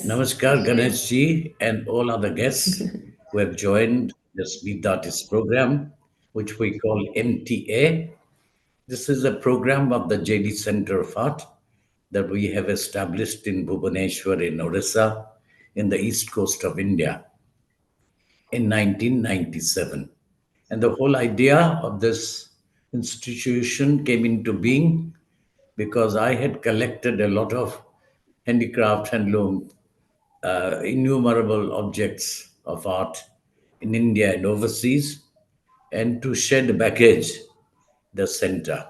Yes. Namaskar, Ganesh Ji, and all other guests who have joined this Meet the Artist program, which we call MTA. This is a program of the JD Center of Art that we have established in Bhubaneswar in Orissa, in the east coast of India, in 1997. And the whole idea of this institution came into being because I had collected a lot of handicraft, handloom, innumerable objects of art in India and overseas, and to shed baggage the center.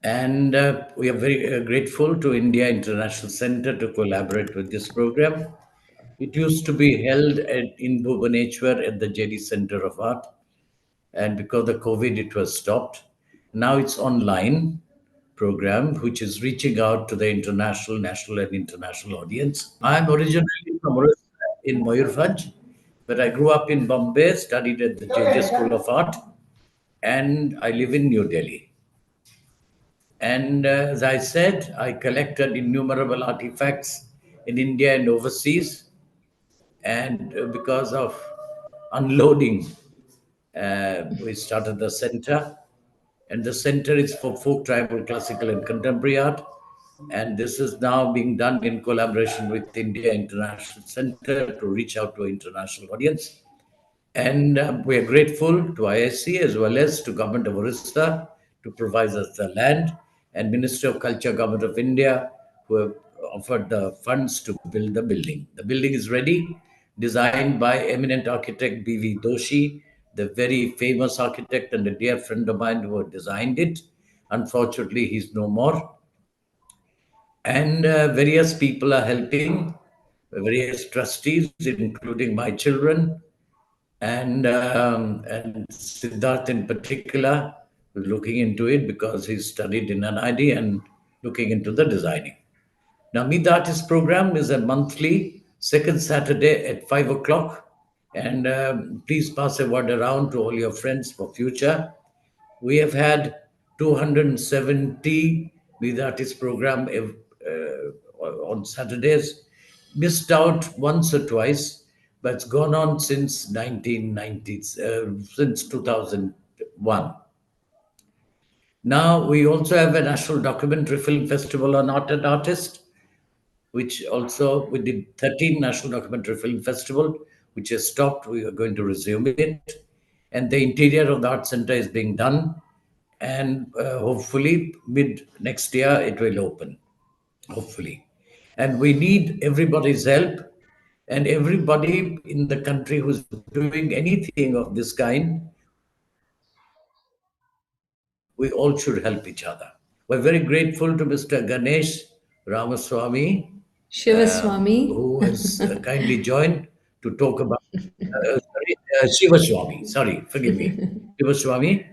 And we are very grateful to India International Center to collaborate with this program. It used to be held in Bhubaneswar at the JD Center of Art, and because of COVID, it was stopped. Now it's online program, which is reaching out to the international, national, and international audience. I'm originally from Orissa in Mayurbhanj, but I grew up in Bombay, studied at the JJ School of Art, and I live in New Delhi. And as I said, I collected innumerable artifacts in India and overseas. And because of unloading, we started the center. And the center is for folk, tribal, classical, and contemporary art. And this is now being done in collaboration with India International Center to reach out to an international audience. And we are grateful to ISC as well as to Government of Orissa to provide us the land, and Ministry of Culture, Government of India, who have offered the funds to build the building. The building is ready, designed by eminent architect B.V. Doshi, the very famous architect and a dear friend of mine who had designed it. Unfortunately, he's no more. And various people are helping, various trustees, including my children, and Siddharth in particular was looking into it because he studied in NID and looking into the designing. Now, Meet the Artist program is a monthly second Saturday at 5 o'clock, and please pass a word around to all your friends for future. We have had 270 Meet the Artist program on Saturdays, missed out once or twice, but it's gone on since 1990s, since 2001. Now we also have a National Documentary Film Festival on Art and Artist, which also we did 13 National Documentary Film Festival, which has stopped. We are going to resume it. And the interior of the Art Center is being done. And hopefully mid next year it will open, hopefully. And we need everybody's help, and everybody in the country who's doing anything of this kind, we all should help each other. We're very grateful to Mr. Ganesh Ramaswamy, Shivaswamy. who has kindly joined to talk about Shivaswamy. Sorry, forgive me, Shivaswamy,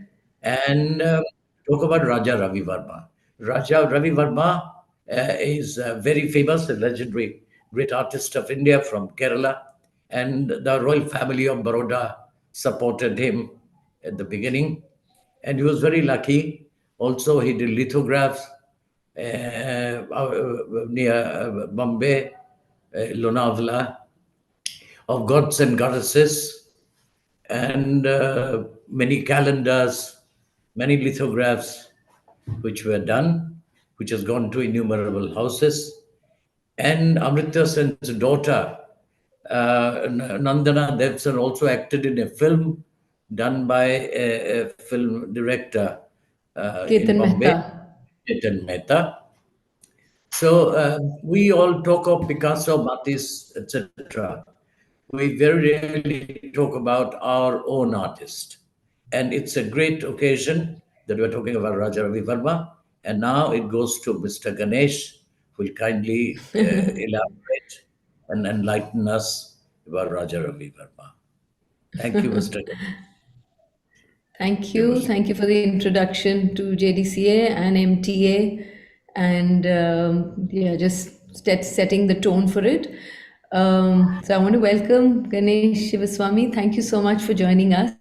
and talk about Raja Ravi Varma. Raja Ravi Varma is very famous, a legendary great artist of India from Kerala, and the royal family of Baroda supported him at the beginning, and he was very lucky. Also, he did lithographs near Bombay, Lonavala, of gods and goddesses, and many calendars, many lithographs which were done, which has gone to innumerable houses. And Amrita Sen's daughter, Nandana Devsan, also acted in a film done by a film director in Ketan Bombay, Mehta. Chetan Mehta. So we all talk of Picasso, Matisse, etc. We very rarely talk about our own artist. And it's a great occasion that we're talking about Raja Ravi Varma. And now it goes to Mr. Ganesh, who will kindly elaborate and enlighten us about Raja Ravi Varma. Thank you, Mr. Thank you. Ganesh. Thank you for the introduction to JDCA and MTA, and yeah, just setting the tone for it. So I want to welcome Ganesh Shivaswamy. Thank you so much for joining us.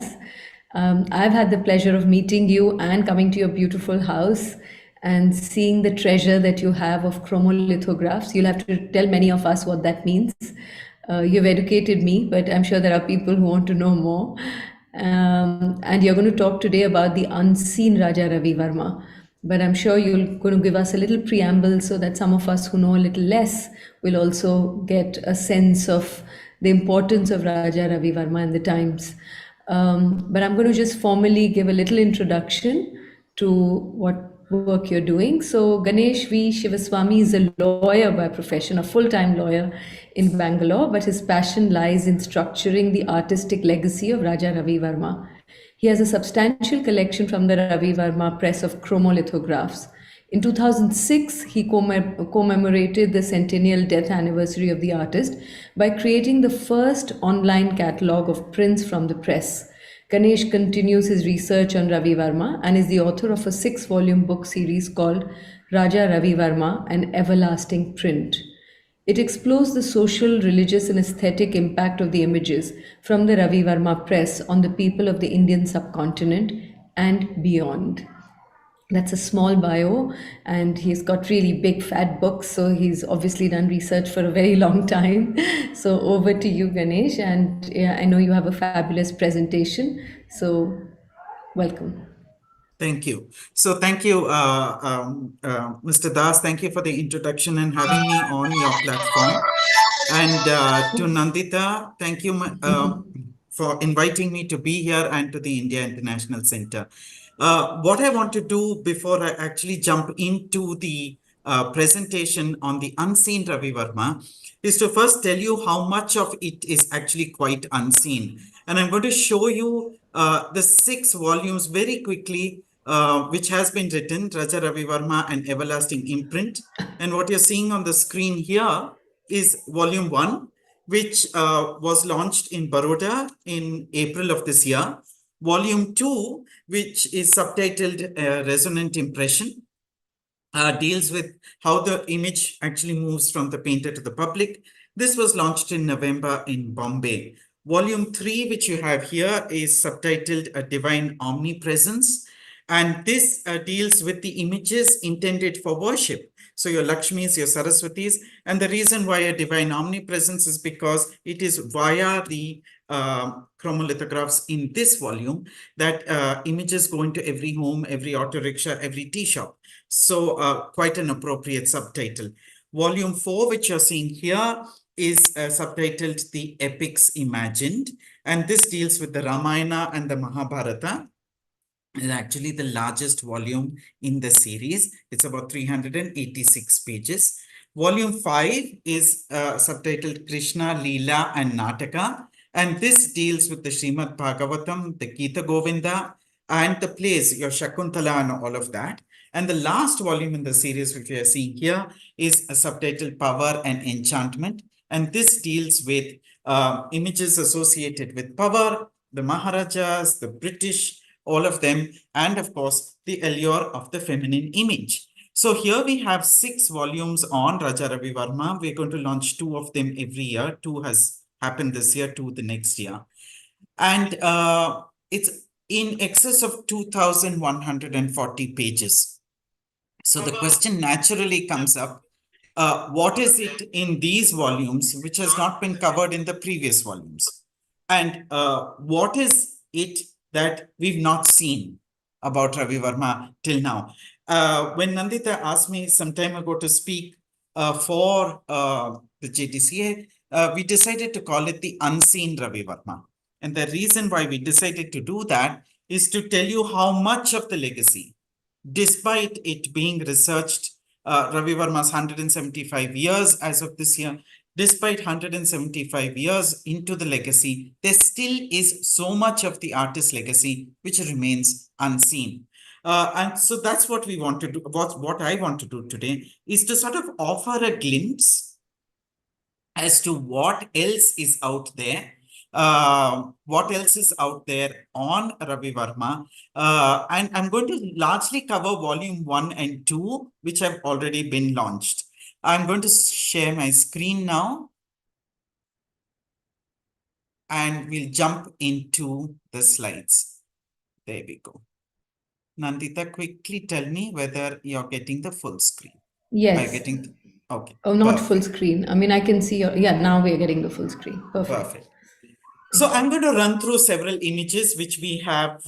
I've had the pleasure of meeting you and coming to your beautiful house. and seeing the treasure that you have of chromolithographs. You'll have to tell many of us what that means. You've educated me, but I'm sure there are people who want to know more. And you're going to talk today about the unseen Raja Ravi Varma. But I'm sure you're going to give us a little preamble so that some of us who know a little less will also get a sense of the importance of Raja Ravi Varma in the times. But I'm going to just formally give a little introduction to what work you're doing. So, Ganesh V Shivaswamy is a lawyer by profession, a full time lawyer in Bangalore, but his passion lies in structuring the artistic legacy of Raja Ravi Varma. He has a substantial collection from the Ravi Varma Press of chromolithographs. In 2006, he commemorated the centennial death anniversary of the artist by creating the first online catalogue of prints from the press. Ganesh continues his research on Ravi Varma and is the author of a 6 volume book series called Raja Ravi Varma, an Everlasting Imprint. It explores the social, religious, and aesthetic impact of the images from the Ravi Varma Press on the people of the Indian subcontinent and beyond. That's a small bio, and he's got really big fat books, so he's obviously done research for a very long time. So over to you, Ganesh, and yeah, I know you have a fabulous presentation, so welcome. Thank you. So thank you, Mr. Das. Thank you for the introduction and having me on your platform. And to Nandita, thank you for inviting me to be here and to the India International Center. What I want to do before I actually jump into the presentation on the unseen Ravi Varma is to first tell you how much of it is actually quite unseen. And I'm going to show you the 6 volumes very quickly, which has been written, Raja Ravi Varma, an Everlasting Imprint. And what you're seeing on the screen here is volume 1, which was launched in Baroda in April of this year. Volume 2, which is subtitled Resonant Impression, deals with how the image actually moves from the painter to the public. This was launched in November in Bombay. Volume 3, which you have here, is subtitled A Divine Omnipresence. And this deals with the images intended for worship. So your Lakshmis, your Saraswatis. And the reason why a divine omnipresence is because it is via the chromolithographs in this volume that images go into every home, every auto rickshaw, every tea shop. So quite an appropriate subtitle. Volume 4, which you're seeing here, is subtitled The Epics Imagined. And this deals with the Ramayana and the Mahabharata. Is actually the largest volume in the series. It's about 386 pages. Volume 5 is subtitled Krishna, Leela and Nataka. And this deals with the Srimad Bhagavatam, the Gita Govinda, and the plays, your Shakuntala and all of that. And the last volume in the series, which we are seeing here, is subtitled Power and Enchantment. And this deals with images associated with power, the Maharajas, the British, all of them, and of course, the allure of the feminine image. So here we have 6 volumes on Raja Ravi Varma. We're going to launch 2 of them every year. 2 has happened this year, 2 the next year. And it's in excess of 2,140 pages. So the question naturally comes up, what is it in these volumes which has not been covered in the previous volumes? And what is it that we've not seen about Ravi Varma till now? When Nandita asked me some time ago to speak for the JDCA, we decided to call it the unseen Ravi Varma. And the reason why we decided to do that is to tell you how much of the legacy, despite it being researched, Ravi Varma's 175 years as of this year, despite 175 years into the legacy, there still is so much of the artist's legacy which remains unseen. And so that's what we want to do. What I want to do today is to sort of offer a glimpse as to what else is out there. What else is out there on Ravi Varma. And I'm going to largely cover volume 1 and 2, which have already been launched. I'm going to share my screen now. And we'll jump into the slides. There we go. Nandita, quickly tell me whether you're getting the full screen. Are you Yes. getting? Okay. Oh, not full Perfect. screen. I mean, I can see your, yeah, now we're getting the full screen. Perfect. Perfect. So I'm going to run through several images which we have,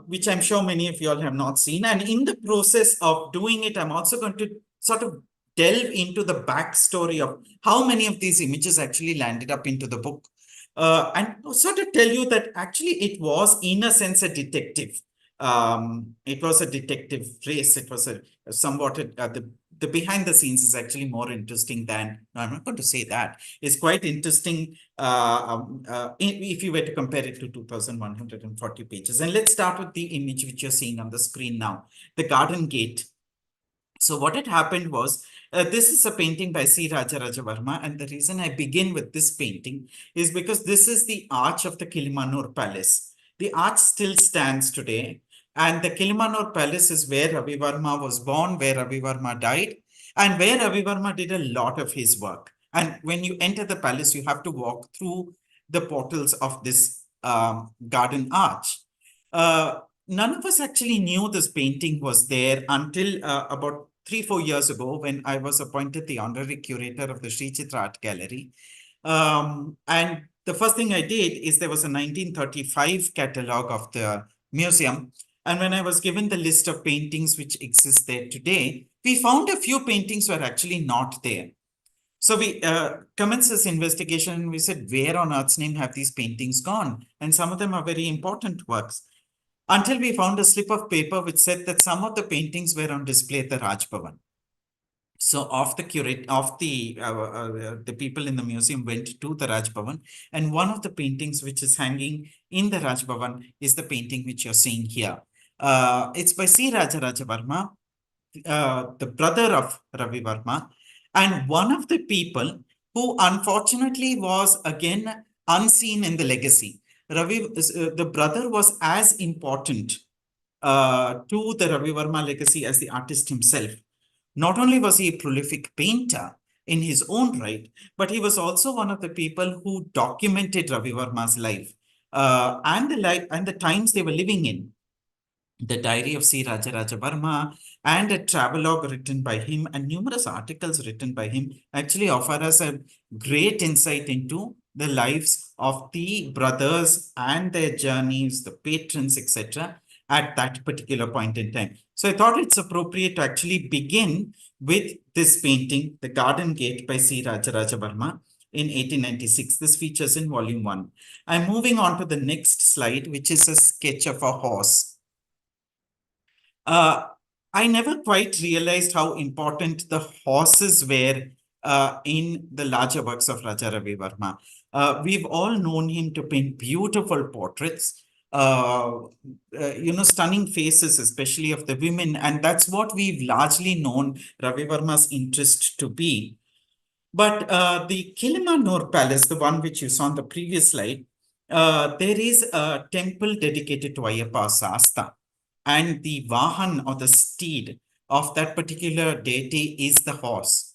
which I'm sure many of you all have not seen. And in the process of doing it, I'm also going to sort of delve into the backstory of how many of these images actually landed up into the book. And sort of tell you that actually it was, in a sense, a detective. It was a detective race. It was a somewhat the behind the scenes is actually more interesting than, no, I'm not going to say that. It's quite interesting if you were to compare it to 2,140 pages. And let's start with the image which you're seeing on the screen now, the garden gate. So what had happened was, this is a painting by C. Raja Varma, and the reason I begin with this painting is because this is the arch of the Kilimanur Palace. The arch still stands today, and the Kilimanur Palace is where Ravi Varma was born, where Ravi Varma died, and where Ravi Varma did a lot of his work. And when you enter the palace, you have to walk through the portals of this garden arch. None of us actually knew this painting was there until about 3-4 years ago, when I was appointed the honorary curator of the Sri Chitra Art Gallery. And the first thing I did is, there was a 1935 catalogue of the museum. And when I was given the list of paintings which exist there today, we found a few paintings were actually not there. So we commenced this investigation, and we said, where on earth's name have these paintings gone? And some of them are very important works. Until we found a slip of paper which said that some of the paintings were on display at the Raj Bhavan. So the people in the museum went to the Raj Bhavan, and one of the paintings which is hanging in the Raj Bhavan is the painting which you're seeing here. It's by C. Raja Varma, the brother of Ravi Varma, and one of the people who unfortunately was again unseen in the legacy. The brother was as important to the Ravi Varma legacy as the artist himself. Not only was he a prolific painter in his own right, but he was also one of the people who documented Ravi Varma's life and the times they were living in. The diary of C. Raja Varma and a travelogue written by him and numerous articles written by him actually offer us a great insight into the lives of the brothers and their journeys, the patrons, etc., at that particular point in time. So I thought it's appropriate to actually begin with this painting, The Garden Gate by C. Raja Varma in 1896. This features in volume 1. I'm moving on to the next slide, which is a sketch of a horse. I never quite realized how important the horses were in the larger works of Raja Ravi Varma. We've all known him to paint beautiful portraits, stunning faces, especially of the women. And that's what we've largely known Ravi Varma's interest to be. But the Kilimanur Palace, the one which you saw on the previous slide, there is a temple dedicated to Ayyappa Sasta. And the Vahan, or the steed of that particular deity, is the horse.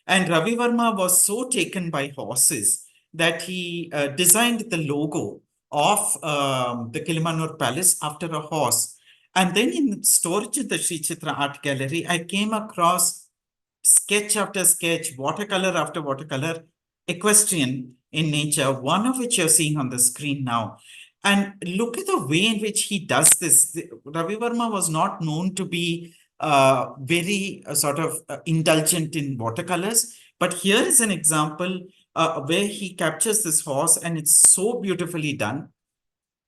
And Ravi Varma was so taken by horses that he designed the logo of the Kilimanur Palace after a horse. And then in storage at the Sri Chitra Art Gallery, I came across sketch after sketch, watercolor after watercolor, equestrian in nature, one of which you're seeing on the screen now. And look at the way in which he does this. Ravi Varma was not known to be very indulgent in watercolors, but here is an example where he captures this horse, and it's so beautifully done.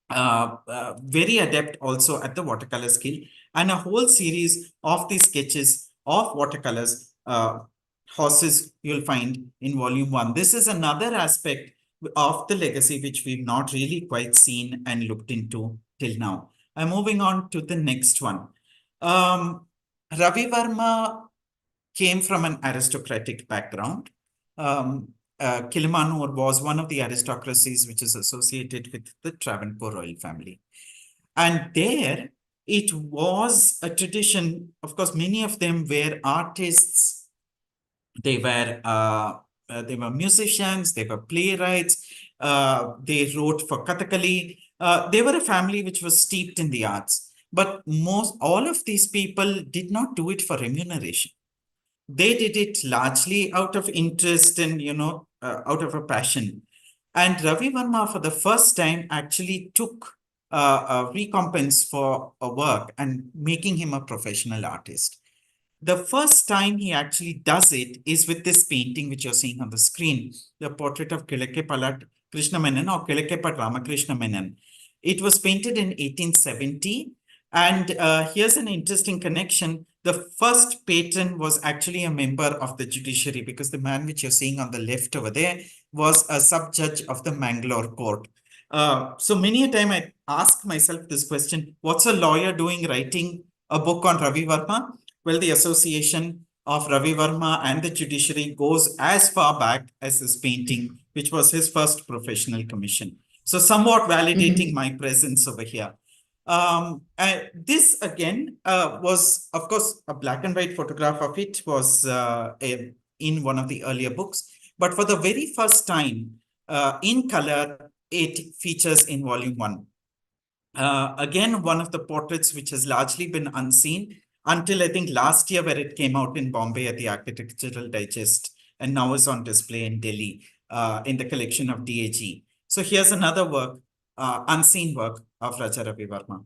Very adept also at the watercolor skill, and a whole series of these sketches of watercolors, horses, you'll find in volume 1. This is another aspect of the legacy which we've not really quite seen and looked into till now. I'm moving on to the next one. Ravi Varma came from an aristocratic background. Kilimanur was one of the aristocracies which is associated with the Travancore royal family. And there it was a tradition. Of course, many of them were artists. They were musicians, they were playwrights, they wrote for Kathakali. They were a family which was steeped in the arts. But all of these people did not do it for remuneration. They did it largely out of interest and, out of a passion. And Ravi Varma, for the first time, actually took a recompense for a work and making him a professional artist. The first time he actually does it is with this painting, which you're seeing on the screen, the portrait of Kilakkepalat Krishna Menon or Kilakkepat Ramakrishna Menon. It was painted in 1870. And here's an interesting connection. The first patron was actually a member of the judiciary, because the man which you're seeing on the left over there was a sub-judge of the Mangalore court. So many a time I ask myself this question: what's a lawyer doing writing a book on Ravi Varma? Well, the association of Ravi Varma and the judiciary goes as far back as this painting, which was his first professional commission. So somewhat validating my presence over here. This again was, of course, a black and white photograph of it was in one of the earlier books. But for the very first time, in color, it features in volume 1. Again, one of the portraits which has largely been unseen until I think last year, where it came out in Bombay at the Architectural Digest, and now is on display in Delhi in the collection of DAG. So here's another work, unseen work of Raja Ravi Varma.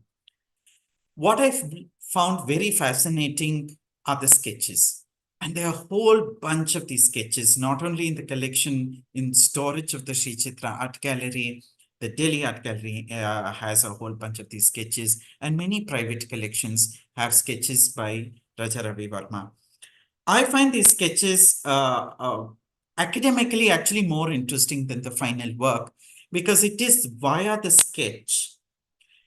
What I found very fascinating are the sketches. And there are a whole bunch of these sketches, not only in the collection in storage of the Sri Chitra Art Gallery. The Delhi Art Gallery has a whole bunch of these sketches, and many private collections have sketches by Raja Ravi Varma. I find these sketches academically actually more interesting than the final work, because it is via the sketch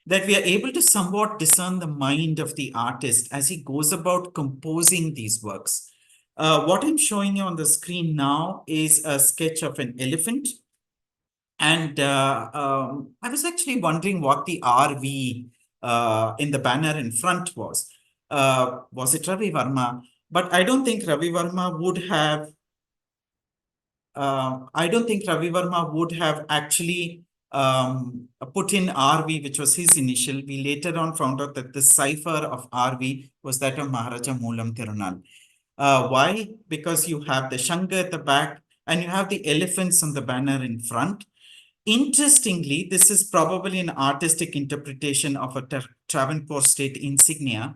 that we are able to somewhat discern the mind of the artist as he goes about composing these works. What I'm showing you on the screen now is a sketch of an elephant. And I was actually wondering what the RV in the banner in front was. Was it Ravi Varma? But I don't think Ravi Varma would have. I don't think Ravi Varma would have actually put in RV, which was his initial. We later on found out that the cipher of RV was that of Maharaja Moolam Tirunal. Why? Because you have the Shanga at the back and you have the elephants on the banner in front. Interestingly, this is probably an artistic interpretation of a Travancore state insignia.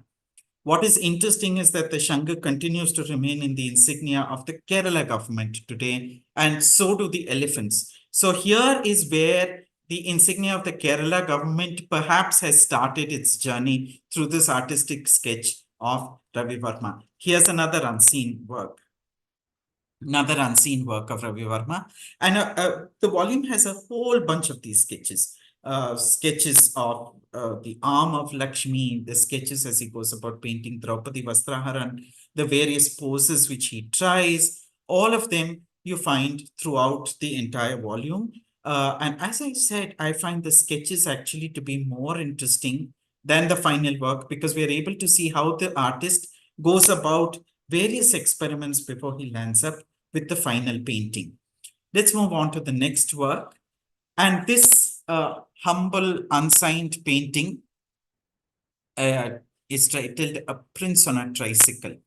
What is interesting is that the Shanga continues to remain in the insignia of the Kerala government today, and so do the elephants. So here is where the insignia of the Kerala government perhaps has started its journey through this artistic sketch of Ravi Varma. Here's another unseen work. Another unseen work of Ravi Varma. And the volume has a whole bunch of these sketches. Sketches of the arm of Lakshmi, the sketches as he goes about painting Draupadi Vastraharan, the various poses which he tries, all of them you find throughout the entire volume. And as I said, I find the sketches actually to be more interesting than the final work, because we are able to see how the artist goes about various experiments before he lands up with the final painting. Let's move on to the next work. And this humble, unsigned painting is titled A Prince on a Tricycle.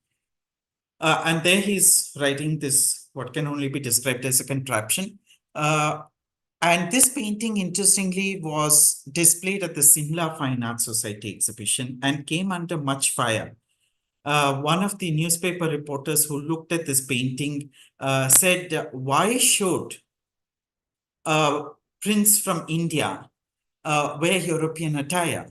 And there he's writing this, what can only be described as a contraption. And this painting, interestingly, was displayed at the Simla Fine Arts Society exhibition and came under much fire. One of the newspaper reporters who looked at this painting said, why should a prince from India wear European attire?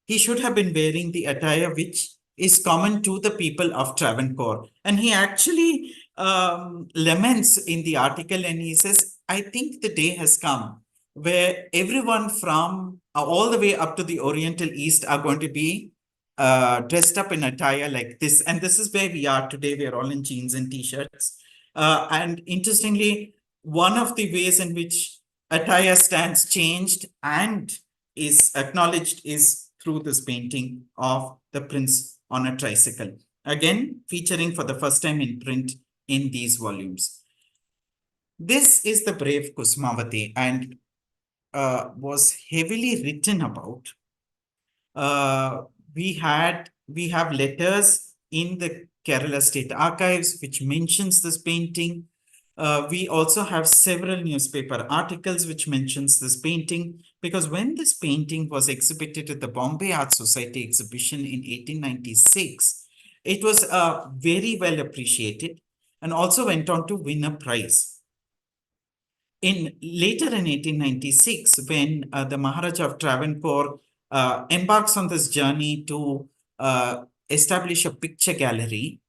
He should have been wearing the attire which is common to the people of Travancore. And he actually laments in the article, and he says, I think the day has come where everyone from all the way up to the Oriental East are going to be dressed up in attire like this. And this is where we are today. We are all in jeans and t-shirts. And interestingly, one of the ways in which attire stands changed and is acknowledged is through this painting of the Prince on a Tricycle, again featuring for the first time in print in these volumes. This is the brave Kusmavati, and was heavily written about we have letters in the Kerala State Archives which mentions this painting. We also have several newspaper articles which mentions this painting, because when this painting was exhibited at the Bombay Art Society exhibition in 1896, it was very well appreciated and also went on to win a prize. Later in 1896, when the Maharaja of Travancore embarks on this journey to establish a picture gallery,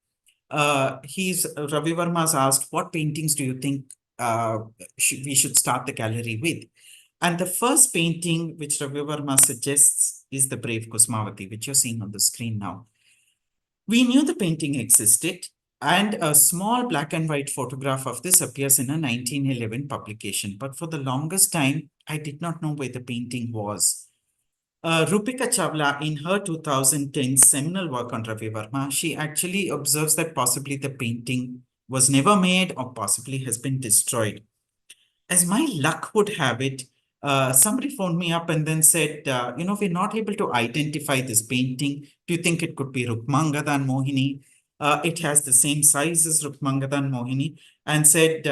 Ravi Varma's asked, what paintings do you think we should start the gallery with? And the first painting which Ravi Varma suggests is the Brave Kusmavati, which you're seeing on the screen now. We knew the painting existed, and a small black and white photograph of this appears in a 1911 publication. But for the longest time, I did not know where the painting was. Rupika Chawla, in her 2010 seminal work on Ravi Varma, she actually observes that possibly the painting was never made or possibly has been destroyed. As my luck would have it, somebody phoned me up and then said, we're not able to identify this painting. Do you think it could be Rukmangada and Mohini? It has the same size as Rukmangada and Mohini, and said,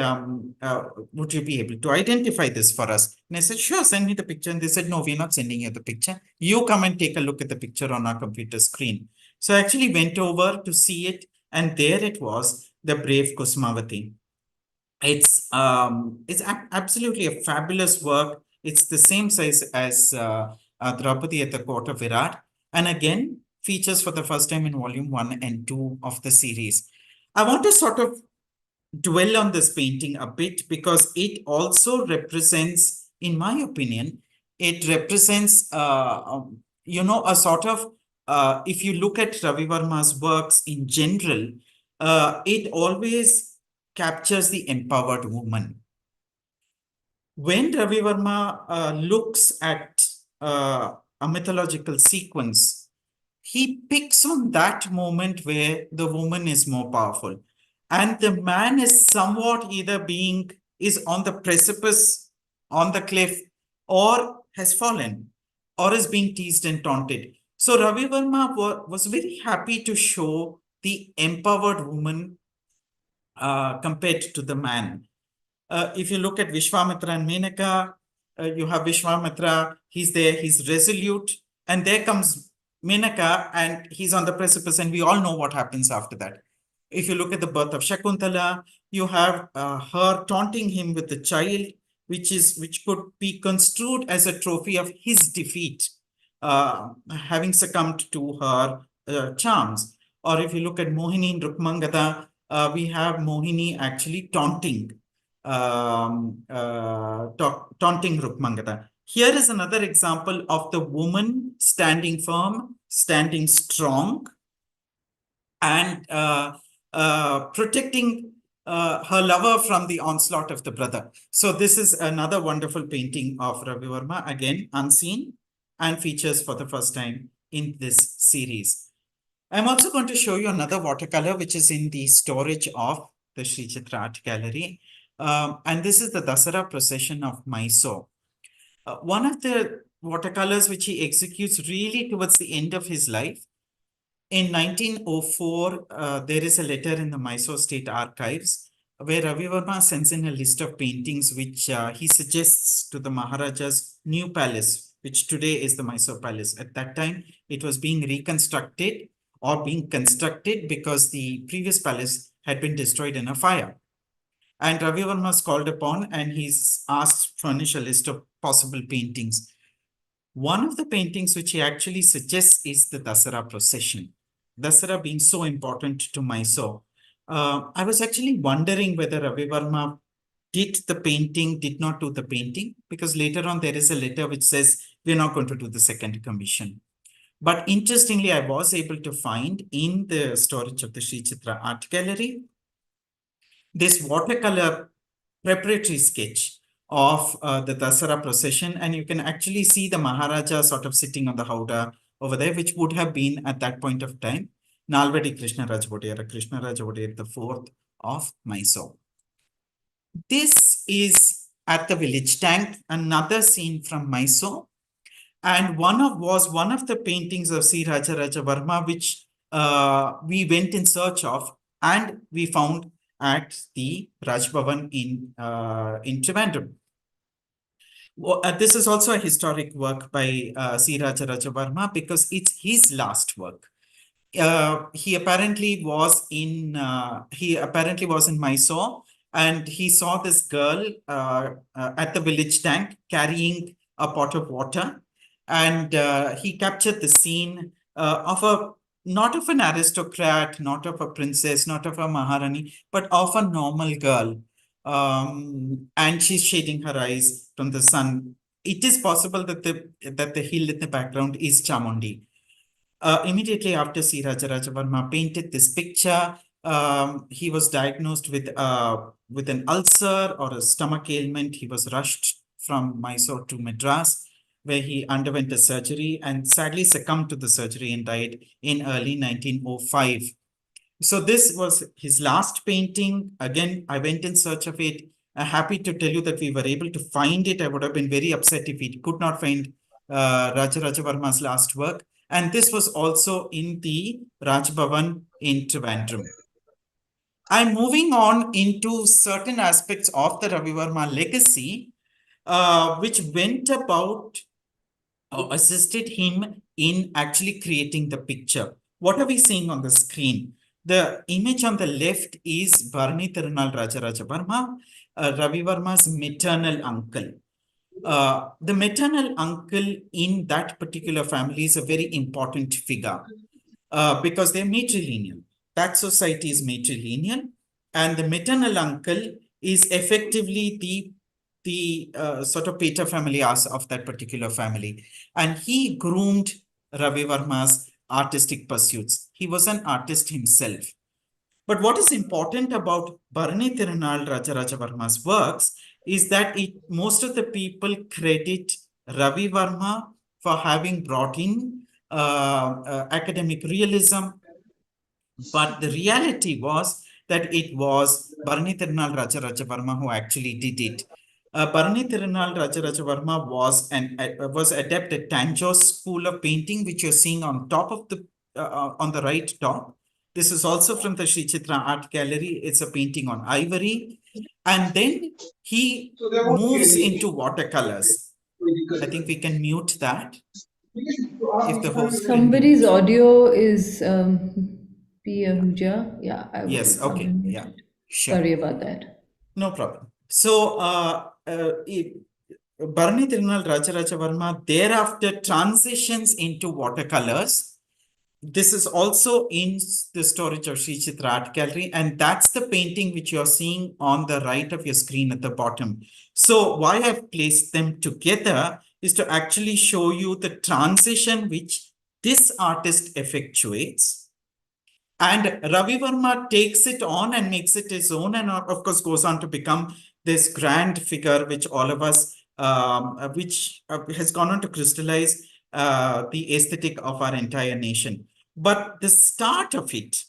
would you be able to identify this for us? And I said, sure, send me the picture. And they said, no, we're not sending you the picture. You come and take a look at the picture on our computer screen. So I actually went over to see it, and there it was, the Brave Kusmavati. It's absolutely a fabulous work. It's the same size as Draupadi at the court of Virat, and again features for the first time in volume 1 and 2 of the series. I want to sort of dwell on this painting a bit because it also represents, in my opinion, it represents a sort of if you look at Ravi Varma's works in general, it always captures the empowered woman. When Ravi Varma looks at a mythological sequence, he picks on that moment where the woman is more powerful and the man is somewhat either is on the precipice, on the cliff, or has fallen, or is being teased and taunted. So Ravi Varma was very happy to show the empowered woman compared to the man. If you look at Vishwamitra and Menaka, you have Vishwamitra, he's there, he's resolute, and there comes Menaka, and he's on the precipice, and we all know what happens after that. If you look at the birth of Shakuntala, you have her taunting him with the child, which could be construed as a trophy of his defeat, having succumbed to her charms. Or if you look at Mohini and Rukmangada, we have Mohini actually taunting Rukmangada. Here is another example of the woman standing firm, standing strong, and protecting her lover from the onslaught of the brother. So this is another wonderful painting of Ravi Varma, again unseen, and features for the first time in this series. I'm also going to show you another watercolor which is in the storage of the Sri Chitra Art Gallery. And this is the Dasara procession of Mysore. One of the watercolors which he executes really towards the end of his life. In 1904, there is a letter in the Mysore State Archives where Ravi Varma sends in a list of paintings which he suggests to the Maharaja's new palace, which today is the Mysore Palace. At that time, it was being reconstructed or being constructed because the previous palace had been destroyed in a fire. And Ravi Varma is called upon and he's asked to furnish a list of possible paintings. One of the paintings which he actually suggests is the Dasara procession. Dasara being so important to Mysore. I was actually wondering whether Ravi Varma did not do the painting, because later on there is a letter which says we're not going to do the second commission. But interestingly, I was able to find in the storage of the Sri Chitra Art Gallery this watercolor preparatory sketch of the Dasara procession, and you can actually see the Maharaja sort of sitting on the howdah over there, which would have been at that point of time Nalvadi Krishnaraj Vodiyar, the fourth of Mysore. This is at the village tank, another scene from Mysore. And one of the paintings of Sri Raja Varma, which we went in search of, and we found at the Raj Bhavan in Trivandrum. Well, this is also a historic work by Sri Raja Varma because it's his last work. He apparently was in Mysore, and he saw this girl at the village tank carrying a pot of water, and he captured the scene not of an aristocrat, not of a princess, not of a Maharani, but of a normal girl. And she's shading her eyes from the sun. It is possible that the hill in the background is Chamundi. Immediately after Sri Raja Varma painted this picture, he was diagnosed with an ulcer or a stomach ailment. He was rushed from Mysore to Madras, where he underwent a surgery and sadly succumbed to the surgery and died in early 1905. So this was his last painting. Again, I went in search of it. Happy to tell you that we were able to find it. I would have been very upset if we could not find Raja Varma's last work. And this was also in the Raj Bhavan in Trivandrum. I'm moving on into certain aspects of the Ravi Varma legacy, which went about or assisted him in actually creating the picture. What are we seeing on the screen? The image on the left is Bharani Tirunal Raja Varma, Ravi Varma's maternal uncle. The maternal uncle in that particular family is a very important figure because they're matrilineal. That society is matrilineal, and the maternal uncle is effectively the sort of pater familias of that particular family. And he groomed Ravi Varma's artistic pursuits. He was an artist himself. But what is important about Bharani Tirunal Raja Varma's works is that most of the people credit Ravi Varma for having brought in academic realism. But the reality was that it was Bharani Tirunal Raja Varma who actually did it. Bharani Tirunal Raja Varma was adept at Tanjore's school of painting, which you're seeing on top of on the right top. This is also from the Sri Chitra Art Gallery. It's a painting on ivory. And then he moves into watercolors. I think we can mute that. If the host Somebody's audio is Pia Huja. Yeah, yes, I'll okay, unmute yeah, it. sure. Sorry about that. No problem. So, Bharani Tirunal Raja Varma thereafter transitions into watercolors. This is also in the storage of Sri Chitra Art Gallery, and that's the painting which you're seeing on the right of your screen at the bottom. So why I've placed them together is to actually show you the transition which this artist effectuates. And Ravi Varma takes it on and makes it his own, and of course goes on to become this grand figure, which all of us, which has gone on to crystallize the aesthetic of our entire nation. But the start of it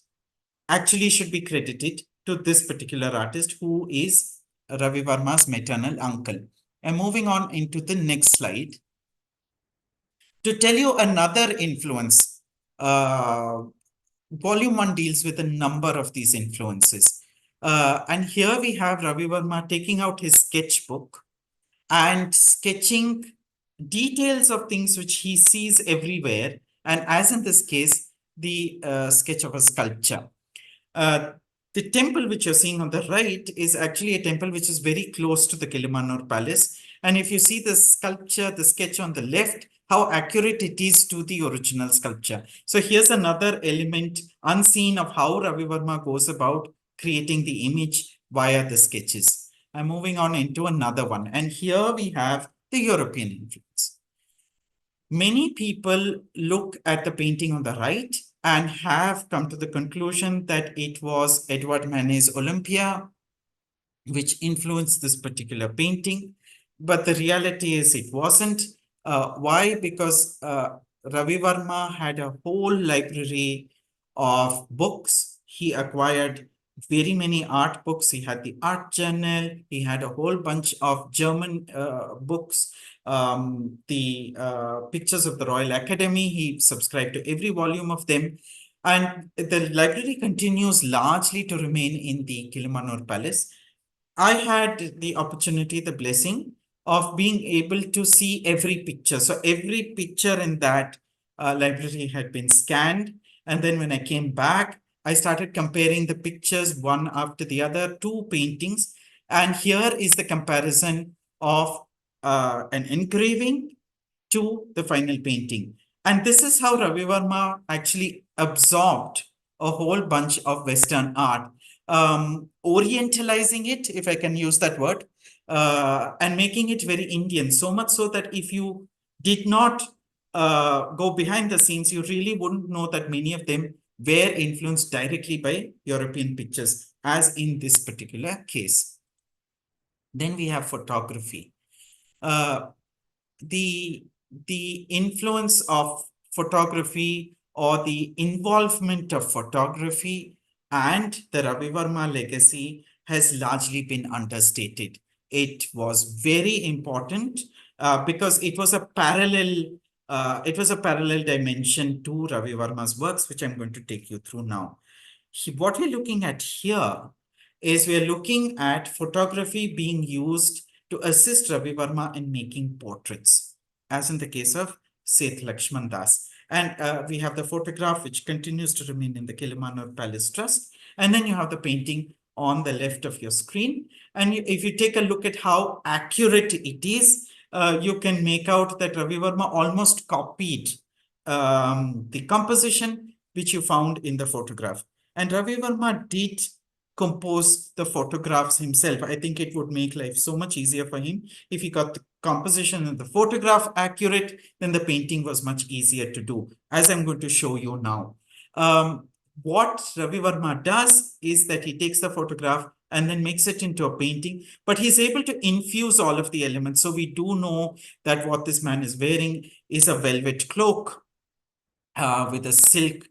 actually should be credited to this particular artist, who is Ravi Varma's maternal uncle. And moving on into the next slide, to tell you another influence. Volume 1 deals with a number of these influences. And here we have Ravi Varma taking out his sketchbook and sketching details of things which he sees everywhere. And as in this case, the sketch of a sculpture. The temple which you're seeing on the right is actually a temple which is very close to the Kilimanur Palace. And if you see the sculpture, the sketch on the left, how accurate it is to the original sculpture. So here's another element unseen of how Ravi Varma goes about creating the image via the sketches. I'm moving on into another one. And here we have the European influence. Many people look at the painting on the right and have come to the conclusion that it was Edward Manet's Olympia which influenced this particular painting. But the reality is it wasn't. Why? Because Ravi Varma had a whole library of books. He acquired very many art books. He had the art journal. He had a whole bunch of German books, the pictures of the Royal Academy. He subscribed to every volume of them. And the library continues largely to remain in the Kilimanur Palace. I had the opportunity, the blessing of being able to see every picture. So every picture in that library had been scanned. And then when I came back, I started comparing the pictures one after the other, two paintings. And here is the comparison of an engraving to the final painting. And this is how Ravi Varma actually absorbed a whole bunch of Western art, orientalizing it, if I can use that word, and making it very Indian, so much so that if you did not go behind the scenes, you really wouldn't know that many of them were influenced directly by European pictures, as in this particular case. Then we have photography. The influence of photography or the involvement of photography and the Ravi Varma legacy has largely been understated. It was very important because it was a parallel dimension to Ravi Varma's works, which I'm going to take you through now. What we're looking at here is we're looking at photography being used to assist Ravi Varma in making portraits, as in the case of Seth Lakshman Das. And we have the photograph, which continues to remain in the Kilimanur Palace Trust. And then you have the painting on the left of your screen. And if you take a look at how accurate it is, you can make out that Ravi Varma almost copied the composition which you found in the photograph. And Ravi Varma did compose the photographs himself. I think it would make life so much easier for him. If he got the composition and the photograph accurate, then the painting was much easier to do, as I'm going to show you now. What Ravi Varma does is that he takes the photograph and then makes it into a painting, but he's able to infuse all of the elements. So we do know that what this man is wearing is a velvet cloak with a silk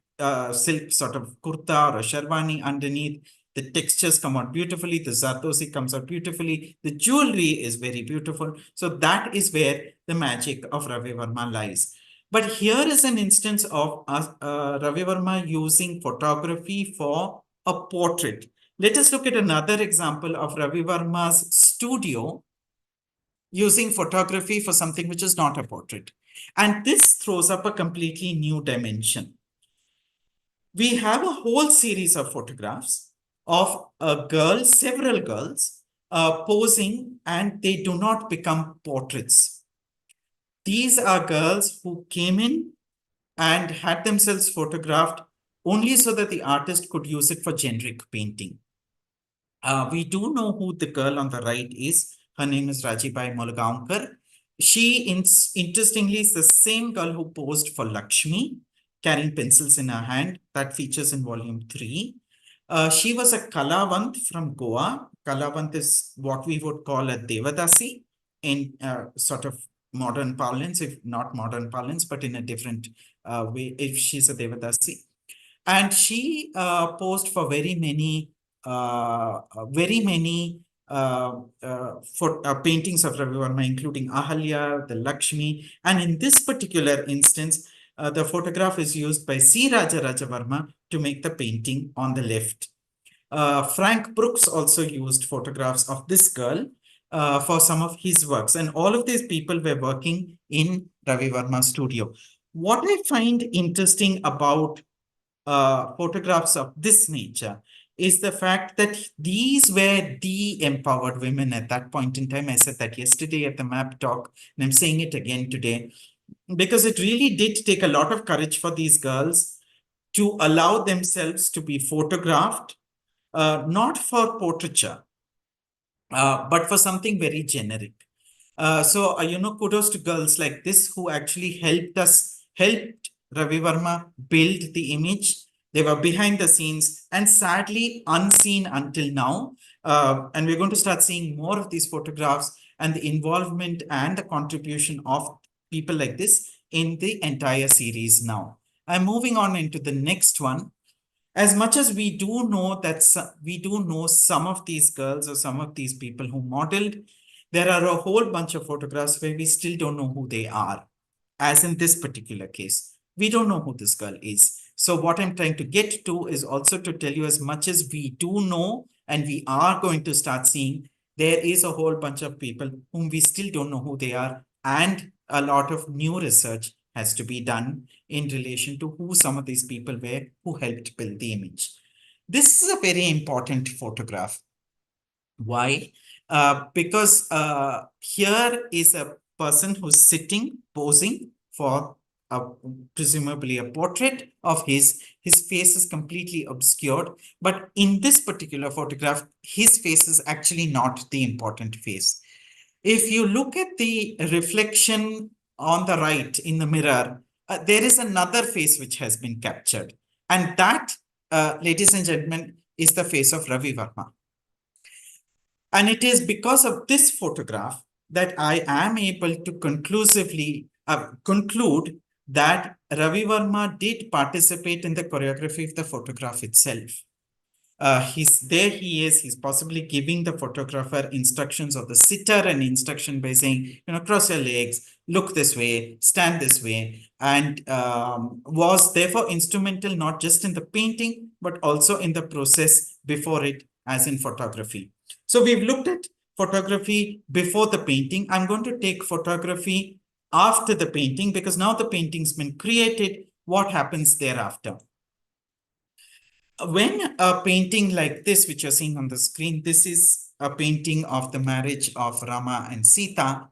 sort of kurta or a sherwani underneath. The textures come out beautifully. The zardozi comes out beautifully. The jewelry is very beautiful. So that is where the magic of Ravi Varma lies. But here is an instance of Ravi Varma using photography for a portrait. Let us look at another example of Ravi Varma's studio using photography for something which is not a portrait. And this throws up a completely new dimension. We have a whole series of photographs of a girl, several girls, posing, and they do not become portraits. These are girls who came in and had themselves photographed only so that the artist could use it for generic painting. We do know who the girl on the right is. Her name is Rajibai Mulgaonkar. She, interestingly, is the same girl who posed for Lakshmi, carrying pencils in her hand. That features in volume 3. She was a Kalavant from Goa. Kalavant is what we would call a Devadasi in sort of modern parlance, if not modern parlance, but in a different way, if she's a Devadasi. And she posed for very many paintings of Ravi Varma, including Ahalya, the Lakshmi. And in this particular instance, the photograph is used by C. Raja Varma to make the painting on the left. Frank Brooks also used photographs of this girl for some of his works. And all of these people were working in Ravi Varma's studio. What I find interesting about photographs of this nature is the fact that these were the empowered women at that point in time. I said that yesterday at the MAP talk, and I'm saying it again today, because it really did take a lot of courage for these girls to allow themselves to be photographed, not for portraiture, but for something very generic. Kudos to girls like this who actually helped Ravi Varma build the image. They were behind the scenes and sadly unseen until now. And we're going to start seeing more of these photographs and the involvement and the contribution of people like this in the entire series now. I'm moving on into the next one. as much as we do know that we do know some of these girls or some of these people who modeled, there are a whole bunch of photographs where we still don't know who they are. As in this particular case, we don't know who this girl is. So what I'm trying to get to is also to tell you, as much as we do know and we are going to start seeing, there is a whole bunch of people whom we still don't know who they are, and a lot of new research has to be done in relation to who some of these people were who helped build the image. This is a very important photograph. Why? Because here is a person who's sitting, posing for presumably a portrait of his. His face is completely obscured. But in this particular photograph, his face is actually not the important face. If you look at the reflection on the right in the mirror, there is another face which has been captured. And that, ladies and gentlemen, is the face of Ravi Varma. And it is because of this photograph that I am able to conclusively conclude that Ravi Varma did participate in the choreography of the photograph itself. He's possibly giving the photographer instructions, or the sitter an instruction by saying, cross your legs, look this way, stand this way, and was therefore instrumental not just in the painting, but also in the process before it, as in photography. So we've looked at photography before the painting. I'm going to take photography after the painting, because now the painting's been created. What happens thereafter? When a painting like this, which you're seeing on the screen, this is a painting of the marriage of Rama and Sita,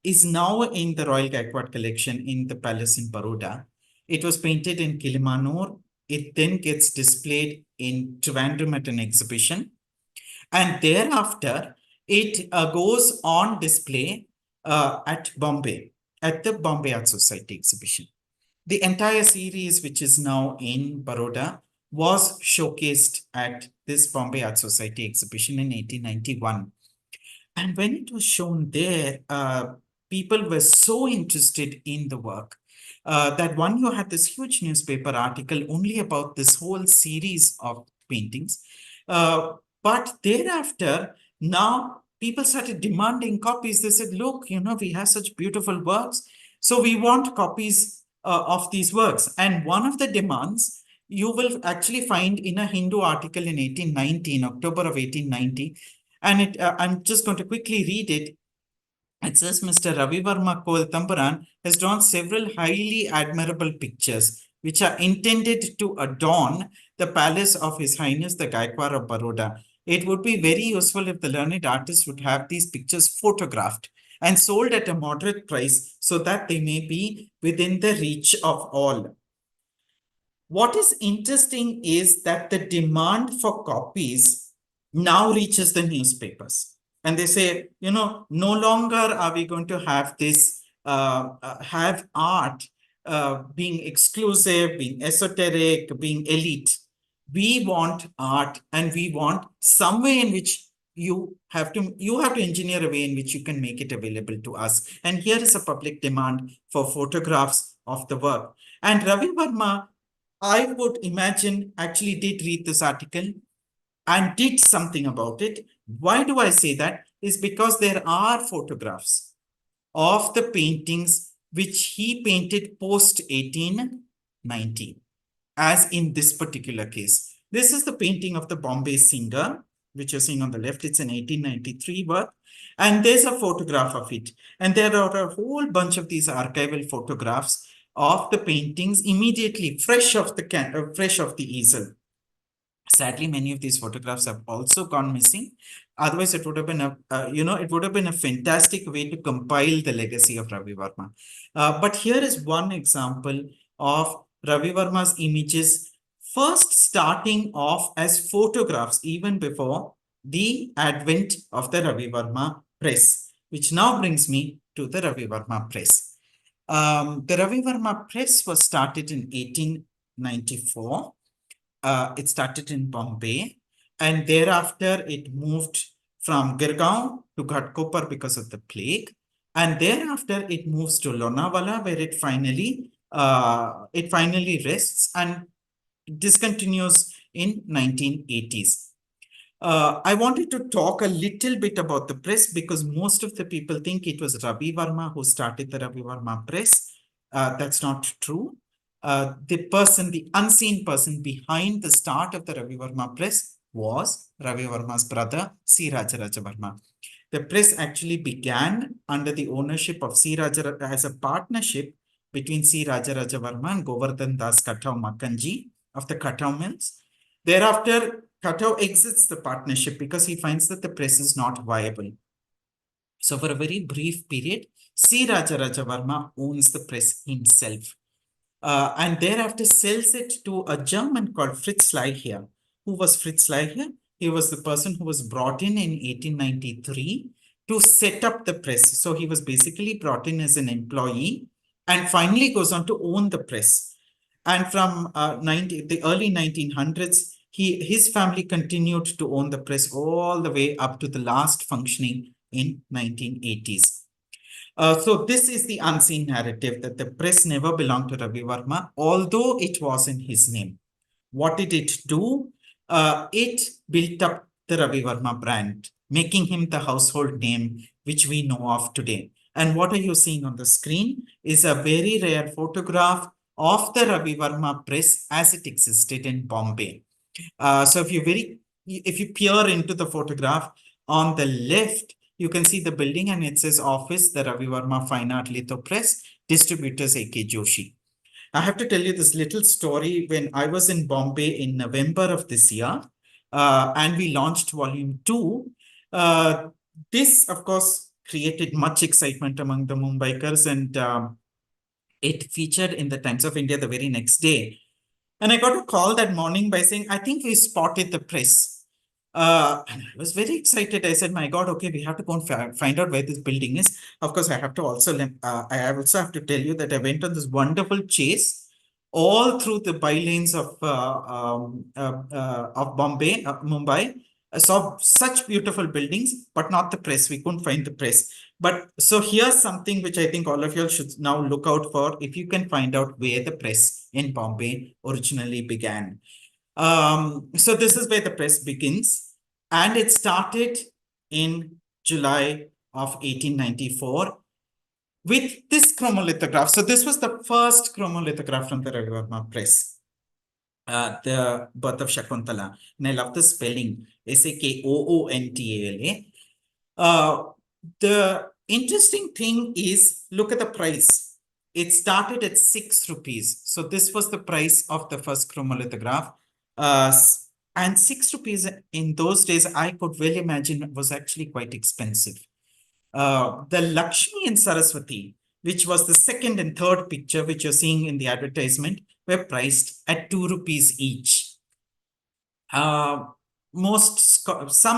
is now in the Royal Gaikwad collection in the palace in Baroda. It was painted in Kilimanur. It then gets displayed in Trivandrum at an exhibition. And thereafter, it goes on display at Bombay, at the Bombay Art Society exhibition. The entire series, which is now in Baroda, was showcased at this Bombay Art Society exhibition in 1891. And when it was shown there, people were so interested in the work that you had this huge newspaper article only about this whole series of paintings. But thereafter, now people started demanding copies. They said, look, we have such beautiful works, so we want copies of these works. And one of the demands you will actually find in a Hindu article in 1890, in October of 1890. And I'm just going to quickly read it. It says, Mr. Ravi Varma Tambaran has drawn several highly admirable pictures which are intended to adorn the palace of His Highness the Gaikwar of Baroda. It would be very useful if the learned artist would have these pictures photographed and sold at a moderate price, so that they may be within the reach of all. What is interesting is that the demand for copies now reaches the newspapers. And they say, no longer are we going to have this, have art being exclusive, being esoteric, being elite. We want art, and we want some way in which you have to engineer a way in which you can make it available to us. And here is a public demand for photographs of the work. And Ravi Varma, I would imagine, actually did read this article and did something about it. Why do I say that? Is because there are photographs of the paintings which he painted post 1890, as in this particular case. This is the painting of the Bombay Singer, which you're seeing on the left. It's an 1893 work. And there's a photograph of it. And there are a whole bunch of these archival photographs of the paintings immediately fresh off the easel. Sadly, many of these photographs have also gone missing. Otherwise, it would have been a fantastic way to compile the legacy of Ravi Varma. But here is one example of Ravi Varma's images first starting off as photographs, even before the advent of the Ravi Varma Press, which now brings me to the Ravi Varma Press. The Ravi Varma Press was started in 1894. It started in Bombay, and thereafter it moved from Girgaon to Ghatkopar because of the plague. And thereafter it moves to Lonavala, where it finally it finally rests and discontinues in 1980s. I wanted to talk a little bit about the press because most of the people think it was Ravi Varma who started the Ravi Varma Press. That's not true. The unseen person behind the start of the Ravi Varma Press was Ravi Varma's brother, C. Raja Varma. The press actually began under the ownership of C. Raja as a partnership between C. Raja Varma and Govardhan Das Kathau Makanji of the Kathau Mills. Thereafter, Kathau exits the partnership because he finds that the press is not viable. So for a very brief period, C. Raja Varma owns the press himself. And thereafter sells it to a German called Fritz Leicher. Who was Fritz Leicher? He was the person who was brought in 1893 to set up the press. So he was basically brought in as an employee and finally goes on to own the press. And from the early 1900s, his family continued to own the press all the way up to the last functioning in 1980s. So this is the unseen narrative that the press never belonged to Ravi Varma, although it was in his name. What did it do? It built up the Ravi Varma brand, making him the household name which we know of today. And what are you seeing on the screen is a very rare photograph of the Ravi Varma Press as it existed in Bombay. So if you peer into the photograph on the left, you can see the building and it says office, the Ravi Varma Fine Art Litho Press, distributors A.K. Joshi. I have to tell you this little story. When I was in Bombay in November of this year, and we launched volume 2, this, of course, created much excitement among the Mumbaikars, and it featured in the Times of India the very next day. And I got a call that morning by saying, I think we spotted the press. And I was very excited. I said, my God, okay, we have to go and find out where this building is. Of course, I also have to tell you that I went on this wonderful chase all through the bylanes of Mumbai. I saw such beautiful buildings, but not the press. We couldn't find the press. But so here's something which I think all of you should now look out for if you can find out where the press in Bombay originally began. So this is where the press begins, and it started in July of 1894 with this chromolithograph. So this was the first chromolithograph from the Ravi Varma Press. The birth of Shakuntala. And I love the spelling, Sakontala. The interesting thing is, look at the price. It started at 6 rupees. So this was the price of the first chromolithograph. And 6 rupees in those days, I could well imagine, was actually quite expensive. The Lakshmi and Saraswati, which was the second and third picture, which you're seeing in the advertisement, were priced at 2 rupees each. Some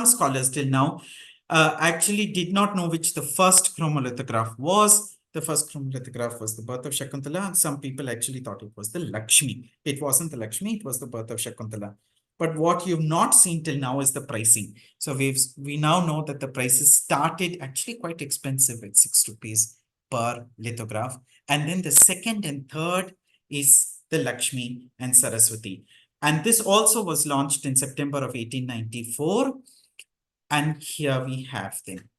scholars till now actually did not know which the first chromolithograph was. The first chromolithograph was the birth of Shakuntala, and some people actually thought it was the Lakshmi. It wasn't the Lakshmi, it was the birth of Shakuntala. But what you've not seen till now is the pricing. So we now know that the prices started actually quite expensive at 6 rupees per lithograph. And then the second and third is the Lakshmi and Saraswati. And this also was launched in September of 1894. And here we have them,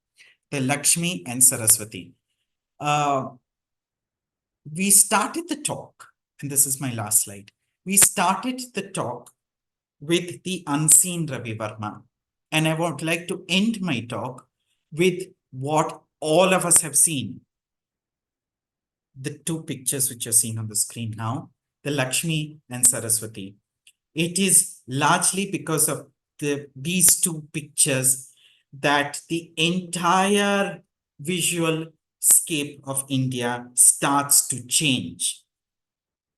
the Lakshmi and Saraswati. We started the talk, and this is my last slide. We started the talk with the unseen Ravi Varma. And I would like to end my talk with what all of us have seen. The two pictures which you're seeing on the screen now, the Lakshmi and Saraswati. It is largely because of these two pictures that the entire visual scape of India starts to change.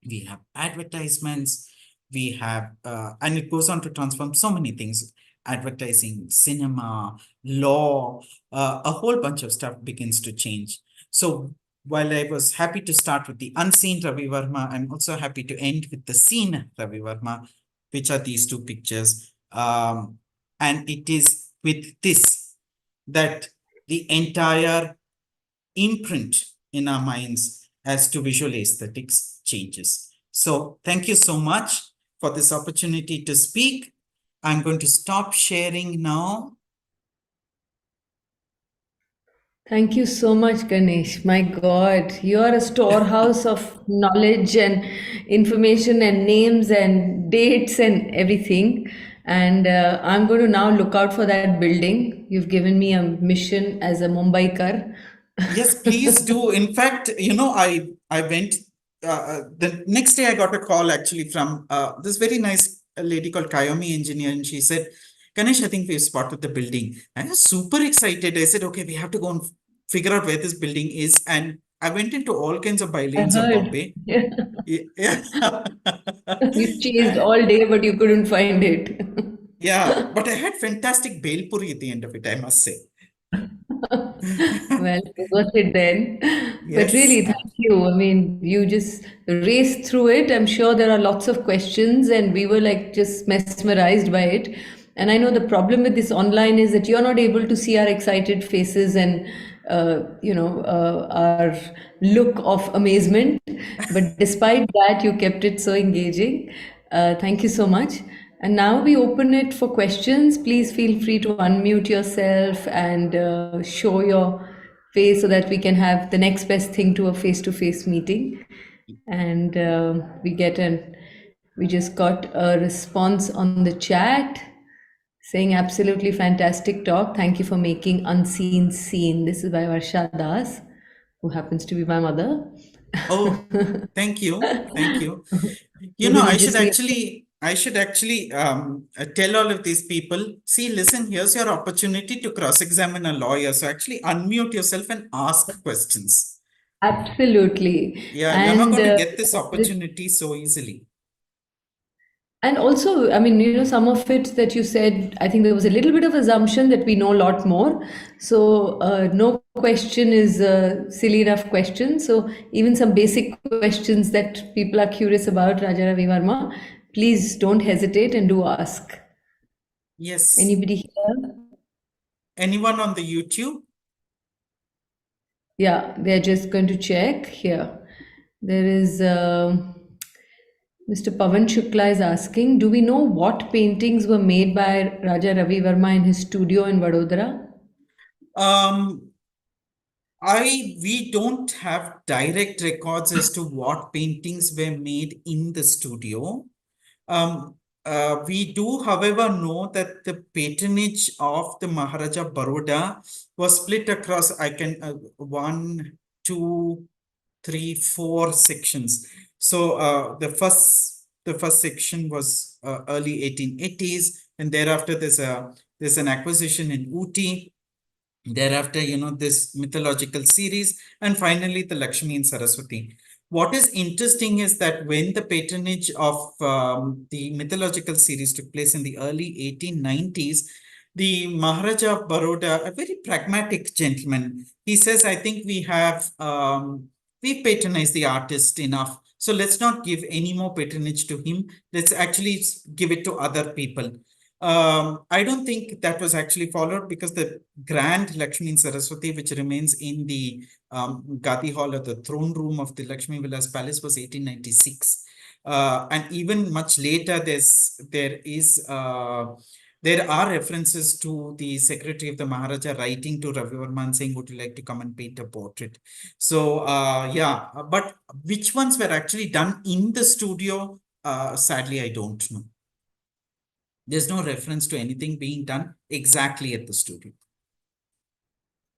We have advertisements, we have, and it goes on to transform so many things, advertising, cinema, law, a whole bunch of stuff begins to change. So while I was happy to start with the unseen Ravi Varma, I'm also happy to end with the seen Ravi Varma, which are these two pictures. And it is with this that the entire imprint in our minds as to visual aesthetics changes. So thank you so much for this opportunity to speak. I'm going to stop sharing now. Thank you so much, Ganesh. My God, you are a storehouse of knowledge and information and names and dates and everything. And I'm going to now look out for that building. You've given me a mission as a Mumbaikar. Yes, please do. In fact, I went the next day. I got a call actually from this very nice lady called Kayomi Engineer, and she said, "Ganesh, I think we've spotted the building." I was super excited. I said, "Okay, we have to go and figure out where this building is." And I went into all kinds of I bylanes of heard. Bombay. Yeah. Yeah. You chased all day, but you couldn't find it. Yeah, but I had fantastic bhel puri at the end of it, I must say. Well, it was it then. But Yes. really, thank you. I mean, you just raced through it. I'm sure there are lots of questions, and we were like just mesmerized by it. And I know the problem with this online is that you're not able to see our excited faces and, our look of amazement. But despite that, you kept it so engaging. Thank you so much. And now we open it for questions. Please feel free to unmute yourself and show your face so that we can have the next best thing to a face-to-face meeting. And we just got a response on the chat saying absolutely fantastic talk. Thank you for making unseen seen. This is by Varsha Das, who happens to be my mother. Oh, thank you. Thank you. Religiously. I should actually tell all of these people, see, listen, here's your opportunity to cross-examine a lawyer. So actually unmute yourself and ask questions. Absolutely. Yeah, you're not And going to get this this opportunity so easily. and also, I mean, some of it that you said, I think there was a little bit of assumption that we know a lot more. So, no question is a silly enough question. So, even some basic questions that people are curious about Raja Ravi Varma, please don't hesitate and do ask. Yes. Anybody here? Anyone on the YouTube? Yeah, they're just going to check here. There is Mr. Pavan Shukla is asking, do we know what paintings were made by Raja Ravi Varma in his studio in Vadodara? We don't have direct records as to what paintings were made in the studio. We do, however, know that the patronage of the Maharaja Baroda was split across, one, two, three, four sections. So the first section was early 1880s, and thereafter there's an acquisition in Ooty. Thereafter, this mythological series, and finally the Lakshmi and Saraswati. What is interesting is that when the patronage of the mythological series took place in the early 1890s, the Maharaja of Baroda, a very pragmatic gentleman, he says, I think we patronized the artist enough. So let's not give any more patronage to him. Let's actually give it to other people. I don't think that was actually followed, because the grand Lakshmi and Saraswati, which remains in the Gadi Hall, or the throne room of the Lakshmi Vilas Palace, was 1896. And even much later, there are references to the secretary of the Maharaja writing to Ravi Varma and saying, would you like to come and paint a portrait? So yeah, but which ones were actually done in the studio? Sadly, I don't know. There's no reference to anything being done exactly at the studio.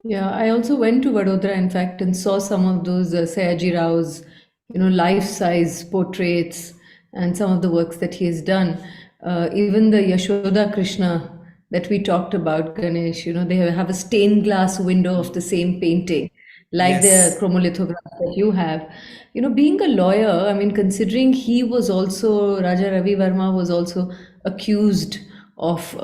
Yeah, I also went to Vadodara, in fact, and saw some of those Sayaji Rao's, life-size portraits and some of the works that he has done. Even the Yashoda Krishna that we talked about, Ganesh, they have a stained glass window of the same painting, like the Yes. chromolithographs that you have. Being a lawyer, I mean, considering he was also, Raja Ravi Varma was also accused of,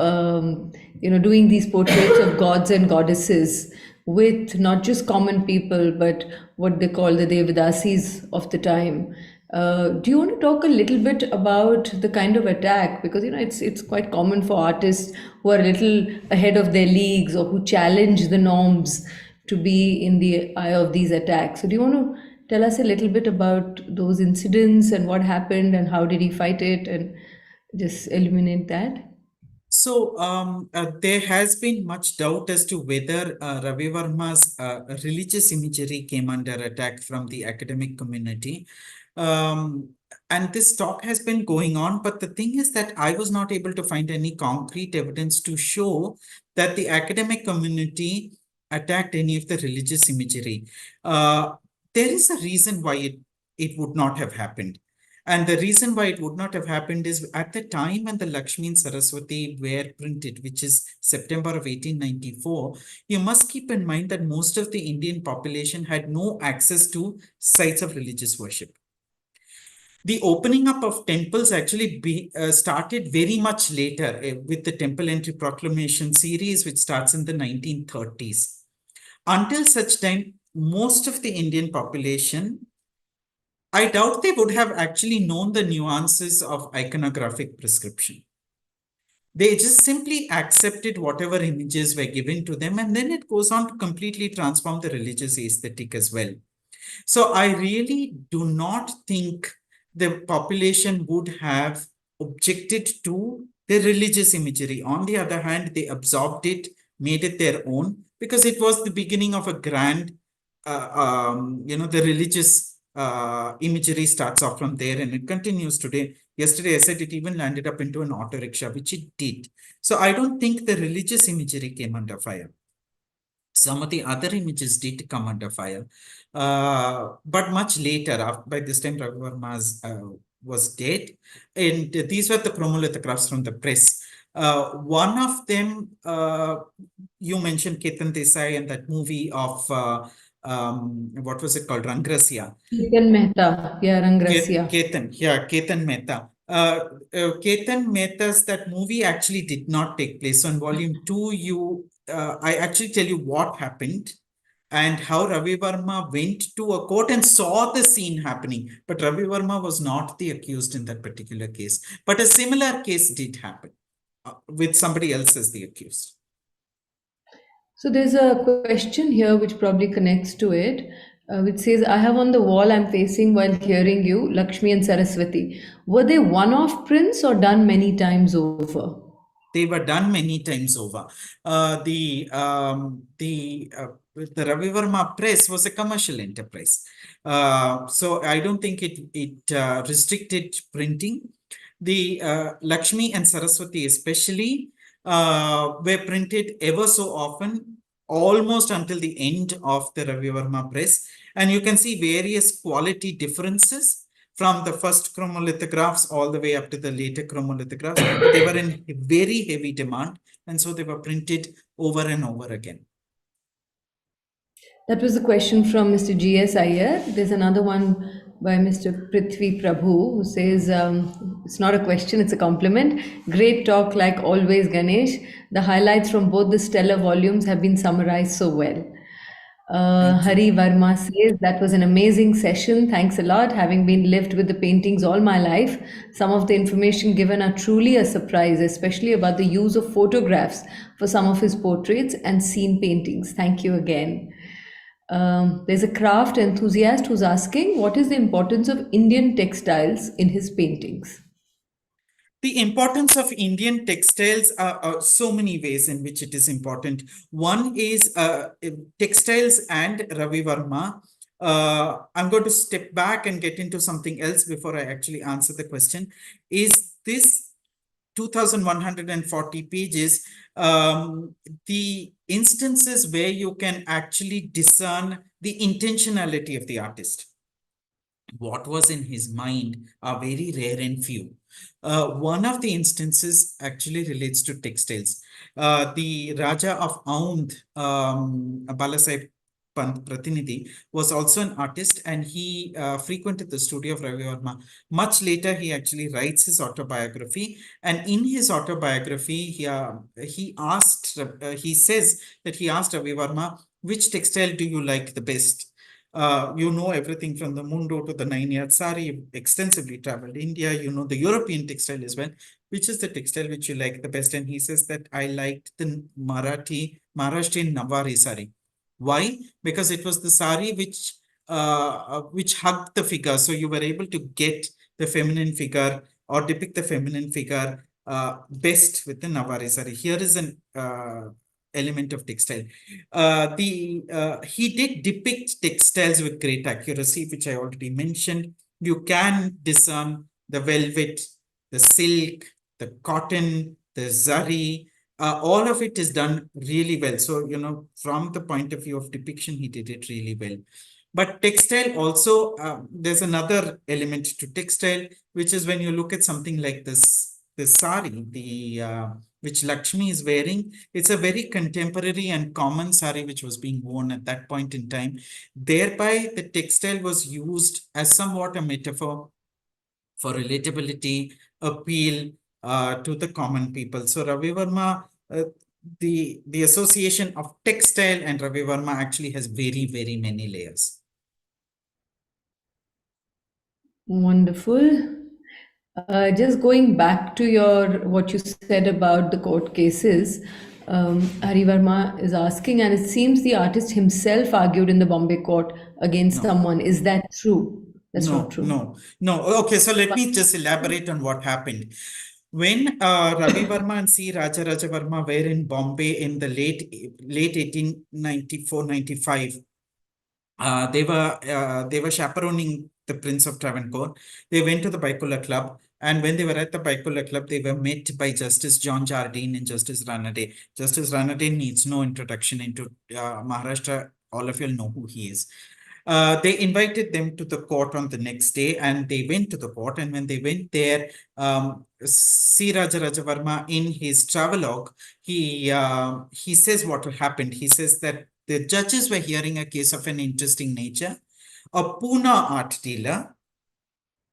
doing these portraits of gods and goddesses with not just common people, but what they call the Devadasis of the time. Do you want to talk a little bit about the kind of attack? Because it's quite common for artists who are a little ahead of their leagues or who challenge the norms to be in the eye of these attacks. So do you want to tell us a little bit about those incidents and what happened and how did he fight it, and just illuminate that. So there has been much doubt as to whether Ravi Varma's religious imagery came under attack from the academic community. And this talk has been going on, but the thing is that I was not able to find any concrete evidence to show that the academic community attacked any of the religious imagery. There is a reason why it would not have happened. And the reason why it would not have happened is at the time when the Lakshmi and Saraswati were printed, which is September of 1894, you must keep in mind that most of the Indian population had no access to sites of religious worship. The opening up of temples actually started very much later with the Temple Entry Proclamation series, which starts in the 1930s. Until such time, most of the Indian population, I doubt they would have actually known the nuances of iconographic prescription. They just simply accepted whatever images were given to them, and then it goes on to completely transform the religious aesthetic as well. So I really do not think the population would have objected to the religious imagery. On the other hand, they absorbed it, made it their own, because it was the beginning of a grand, the religious imagery starts off from there and it continues today. Yesterday, I said it even landed up into an auto rickshaw, which it did. So I don't think the religious imagery came under fire. Some of the other images did come under fire, but much later. By this time, Ravi Varma was dead, and these were the chromolithographs from the press. One of them, you mentioned Ketan Desai and that movie of what was it called? Rangrasya. Ketan Mehta, yeah, Rangrasya. Ketan Mehta. Ketan Mehta's that movie actually did not take place. So in volume 2, I actually tell you what happened and how Ravi Varma went to a court and saw the scene happening. But Ravi Varma was not the accused in that particular case. But a similar case did happen with somebody else as the accused. So there's a question here which probably connects to it, which says, I have on the wall I'm facing while hearing you, Lakshmi and Saraswati. Were they one-off prints or done many times over? They were done many times over. The Ravi Varma Press was a commercial enterprise. So I don't think it restricted printing. The Lakshmi and Saraswati especially were printed ever so often, almost until the end of the Ravi Varma Press. And you can see various quality differences from the first chromolithographs all the way up to the later chromolithographs. They were in very heavy demand, and so they were printed over and over again. That was the question from Mr. G.S. Iyer. There's another one by Mr. Prithvi Prabhu who says, it's not a question, it's a compliment. Great talk like always, Ganesh. The highlights from both the stellar volumes have been summarized so well. Hari Varma says, that was an amazing session. Thanks a lot. Having been lived with the paintings all my life, some of the information given are truly a surprise, especially about the use of photographs for some of his portraits and scene paintings. Thank you again. There's a craft enthusiast who's asking, what is the importance of Indian textiles in his paintings? The importance of Indian textiles are so many ways in which it is important. One is textiles and Ravi Varma. I'm going to step back and get into something else before I actually answer the question. Is this 2,140 pages, the instances where you can actually discern the intentionality of the artist? What was in his mind are very rare and few. One of the instances actually relates to textiles. The Raja of Aundh, Balasaheb Pant Pratinidhi, was also an artist, and he frequented the studio of Ravi Varma. Much later, he actually writes his autobiography, and in his autobiography, he says that he asked Ravi Varma, which textile do you like the best? You know everything from the mundo to the 9-yard sari. You've extensively traveled India. You know the European textile as well. Which is the textile which you like the best? And he says that I liked the Maharashtrian Nawari sari. Why? Because it was the sari which which hugged the figure. So you were able to get the feminine figure or depict the feminine figure best with the Nawari sari. Here is an element of textile. He did depict textiles with great accuracy, which I already mentioned. You can discern the velvet, the silk, the cotton, the zari. All of it is done really well. So, from the point of view of depiction, he did it really well. But textile also, there's another element to textile, which is when you look at something like this sari, which Lakshmi is wearing. It's a very contemporary and common sari which was being worn at that point in time. Thereby, the textile was used as somewhat a metaphor for relatability, appeal to the common people. So Ravi Varma, the association of textile and Ravi Varma actually has very, very many layers. Wonderful. Just going back to what you said about the court cases, Hari Varma is asking, and it seems the artist himself argued in the Bombay court against someone. Is that true? That's not true. No. Okay, so let me just elaborate on what happened. When Ravi Varma and C. Raja Varma were in Bombay in the late 1894-95, they were chaperoning the Prince of Travancore. They went to the Baikula Club, and when they were at the Baikula Club, they were met by Justice John Jardine and Justice Ranade. Justice Ranade needs no introduction into Maharashtra. All of you know who he is. They invited them to the court on the next day, and they went to the court. And when they went there, C. Raja Varma, in his travelogue, he says what happened. He says that the judges were hearing a case of an interesting nature. A Pune art dealer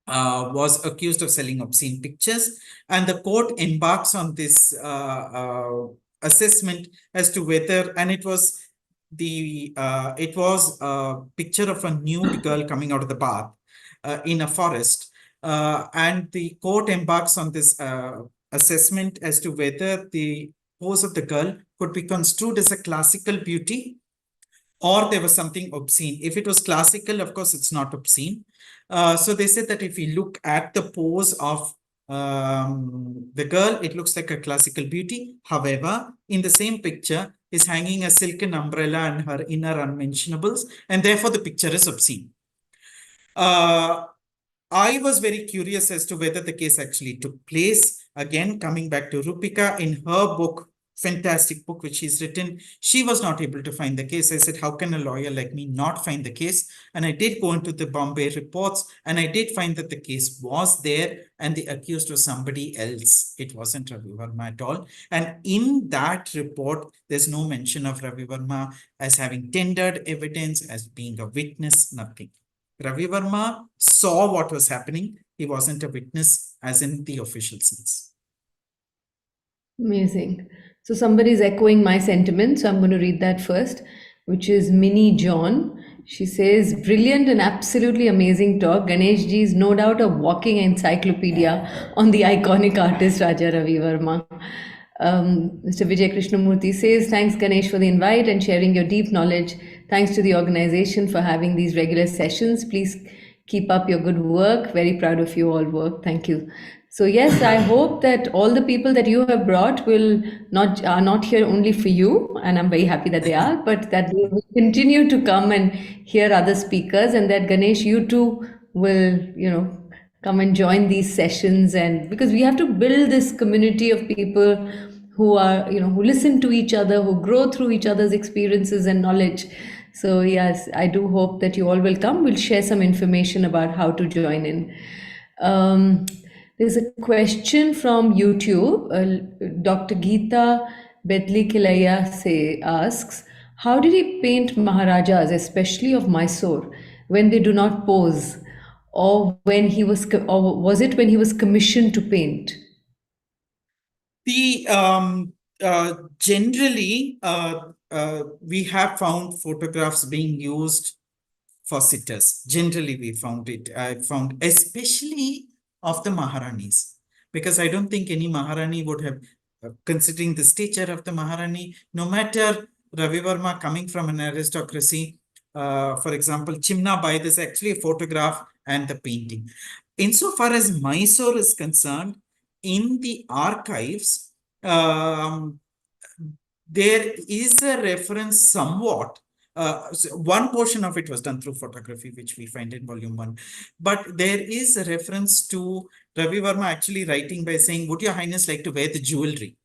was accused of selling obscene pictures, and the court embarks on this assessment as to whether, and it was a picture of a nude girl coming out of the bath in a forest, and the court embarks on this assessment as to whether the pose of the girl could be construed as a classical beauty or there was something obscene. If it was classical, of course, it's not obscene. So they said that if we look at the pose of the girl, it looks like a classical beauty. However, in the same picture is hanging a silken umbrella and her inner unmentionables, and therefore the picture is obscene. I was very curious as to whether the case actually took place. Again, coming back to Rupika, in her book, fantastic book which she's written, she was not able to find the case. I said, how can a lawyer like me not find the case? And I did go into the Bombay reports, and I did find that the case was there, and the accused was somebody else. It wasn't Ravi Varma at all. And in that report, there's no mention of Ravi Varma as having tendered evidence, as being a witness, nothing. Ravi Varma saw what was happening. He wasn't a witness as in the official sense. Amazing. So somebody is echoing my sentiment, so I'm going to read that first, which is Minnie John. She says, brilliant and absolutely amazing talk. Ganesh ji is no doubt a walking encyclopedia on the iconic artist Raja Ravi Varma. Mr. Vijay Krishnamurthy says, thanks Ganesh for the invite and sharing your deep knowledge. Thanks to the organization for having these regular sessions. Please keep up your good work. Very proud of you all work. Thank you. So yes, I hope that all the people that you have brought are not here only for you, and I'm very happy that they are, but that they will continue to come and hear other speakers, and that Ganesh, you too will, come and join these sessions, and because we have to build this community of people who are, who listen to each other, who grow through each other's experiences and knowledge. So yes, I do hope that you all will come. We'll share some information about how to join in. There's a question from YouTube. Dr. Geeta Betli Kilaya asks, how did he paint Maharajas, especially of Mysore, when they do not pose? Or was it when he was commissioned to paint? Generally, we have found photographs being used for sitters. Generally, we found it. I found especially of the Maharanis, because I don't think any Maharani would have, considering the stature of the Maharani, no matter Ravi Varma coming from an aristocracy, for example, Chimna Bai, there's actually a photograph and the painting. Insofar as Mysore is concerned, in the archives, there is a reference somewhat. So one portion of it was done through photography, which we find in volume 1. But there is a reference to Ravi Varma actually writing by saying, would your highness like to wear the jewelry?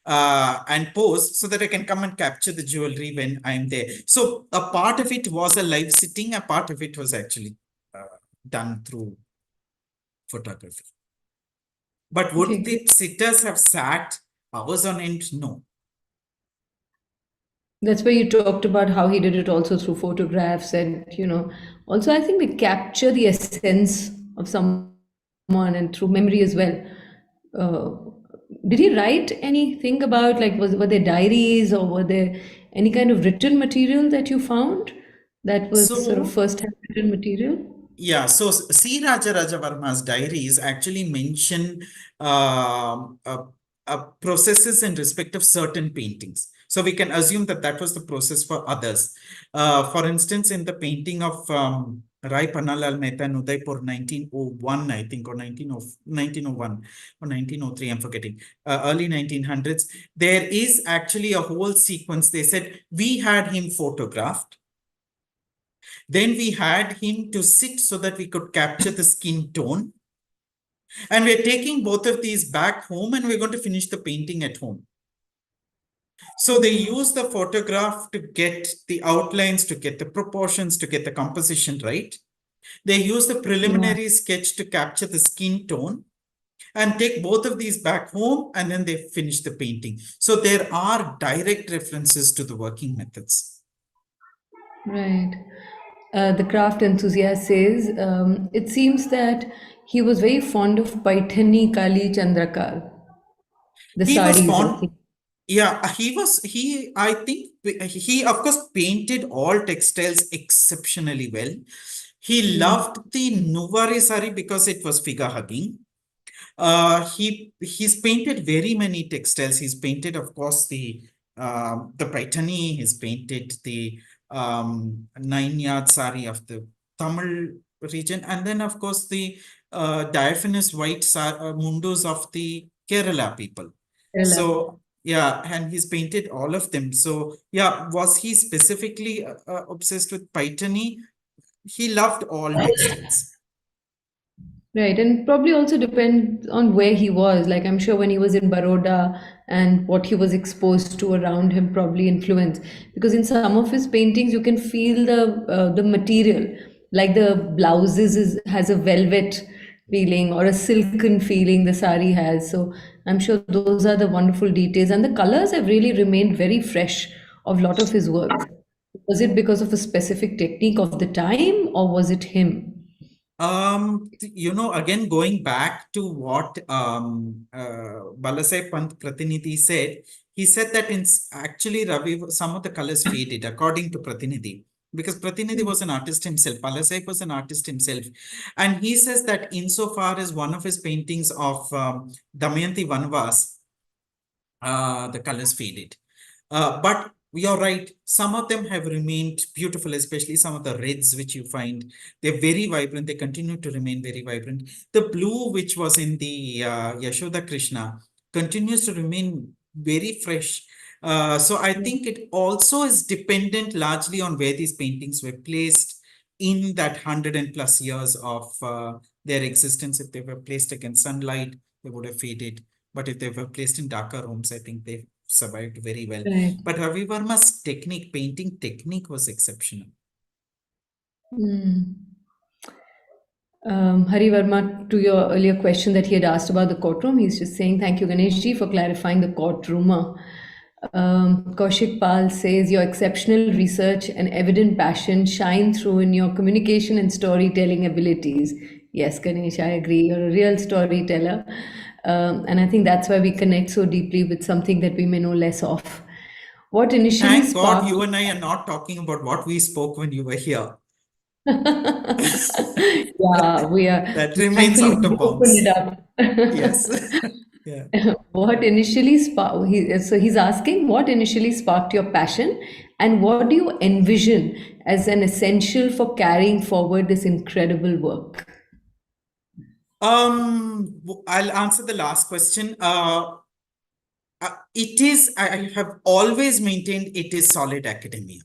And pose so that I can come and capture the jewelry when I'm there. So a part of it was a live sitting, a part of it was actually done through photography. But would Okay, the sitters have sat hours on end? No. that's where you talked about how he did it also through photographs and, also I think they capture the essence of someone and through memory as well. Uh, did he write anything about, like, were there diaries or were there any kind of written material that you found that was sort of So first-hand written material? yeah, so C. Raja Varma's diaries actually mention processes in respect of certain paintings. So we can assume that that was the process for others. For instance, in the painting of Rai Pannalal Mehta in Udaipur, 1901, I think, or 1901 or 1903, I'm forgetting, early 1900s, there is actually a whole sequence. They said, we had him photographed. Then we had him to sit so that we could capture the skin tone. And we're taking both of these back home and we're going to finish the painting at home. So they use the photograph to get the outlines, to get the proportions, to get the composition right. They use the preliminary sketch to capture the skin tone and take both of these back home, and then they finish the painting. So there are direct references to the working methods. Right. The craft enthusiast says it seems that he was very fond of Paithani Kali Chandrakar, the He was saris, I fond. think. Yeah, I think he, of course, painted all textiles exceptionally well. He loved the Nuwari sari because it was figure hugging. He's painted very many textiles. He's painted, of course, the Paithani. He's painted the 9-yard sari of the Tamil region, and then, of course, the diaphanous white mundus of the Kerala people. Kerala. So yeah, and he's painted all of them. So yeah, was he specifically obsessed with Paithani? He loved all textiles. Right, and probably also depends on where he was. Like, I'm sure when he was in Baroda and what he was exposed to around him probably influenced. Because in some of his paintings, you can feel the material, like the has a velvet feeling or a silken feeling the sari has. So I'm sure those are the wonderful details, and the colors have really remained very fresh of a lot of his works. Was it because of a specific technique of the time, or was it him? Again, going back to what Balasai Pant Pratinidhi said, he said that actually Ravi, some of the colors faded according to Pratinidhi, because Pratinidhi was an artist himself, Balasai was an artist himself. And he says that insofar as one of his paintings of Damayanti Vanvas, the colors faded. But you're right, some of them have remained beautiful, especially some of the reds which you find. They're very vibrant. They continue to remain very vibrant. The blue, which was in the Yashoda Krishna, continues to remain very fresh. So I think it also is dependent largely on where these paintings were placed in that 100 and plus years of their existence. If they were placed against sunlight, they would have faded. But if they were placed in darker rooms, I think they survived very well. Right. But Ravi Varma's painting technique was exceptional. Hari Varma, to your earlier question that he had asked about the courtroom, he's just saying, thank you, Ganesh ji, for clarifying the court rumor. Kaushik Pal says, your exceptional research and evident passion shine through in your communication and storytelling abilities. Yes, Ganesh, I agree. You're a real storyteller. And I think that's why we connect so deeply with something that we may know less of. What initially Thank God sparked... you and I are not talking about what we spoke when you were here. Yeah, we are. That remains Thankfully, out we of opened bounds. it up. Yes. Yeah. What initially sparked? So he's asking, what initially sparked your passion, And what do you envision as an essential for carrying forward this incredible work? I'll answer the last question. I have always maintained it is solid academia.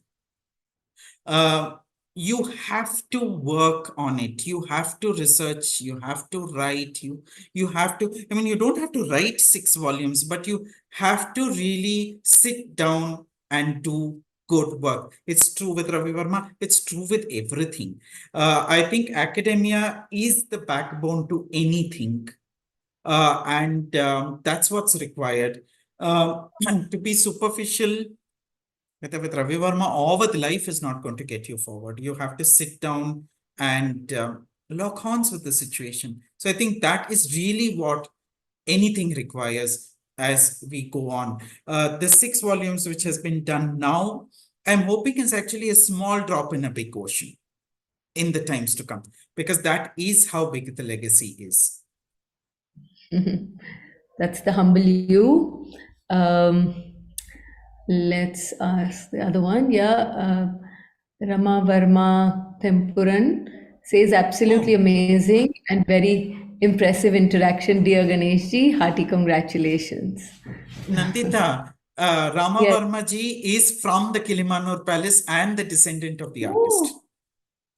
You have to work on it. You have to research. You have to write. You have to. I mean, you don't have to write 6 volumes, but you have to really sit down and do good work. It's true with Ravi Varma. It's true with everything. I think academia is the backbone to anything, and that's what's required. To be superficial with Ravi Varma or with life is not going to get you forward. You have to sit down and lock horns with the situation. So I think that is really what anything requires as we go on. The 6 volumes which has been done now, I'm hoping is actually a small drop in a big ocean in the times to come, because that is how big the legacy is. That's the humble you. Let's ask the other one. Yeah, Rama Varma Tempuran says absolutely amazing and very impressive interaction, dear Ganeshji. Hearty congratulations. Nandita, Rama Yes. Varma ji is from the Kilimanur Palace and the descendant of the artist.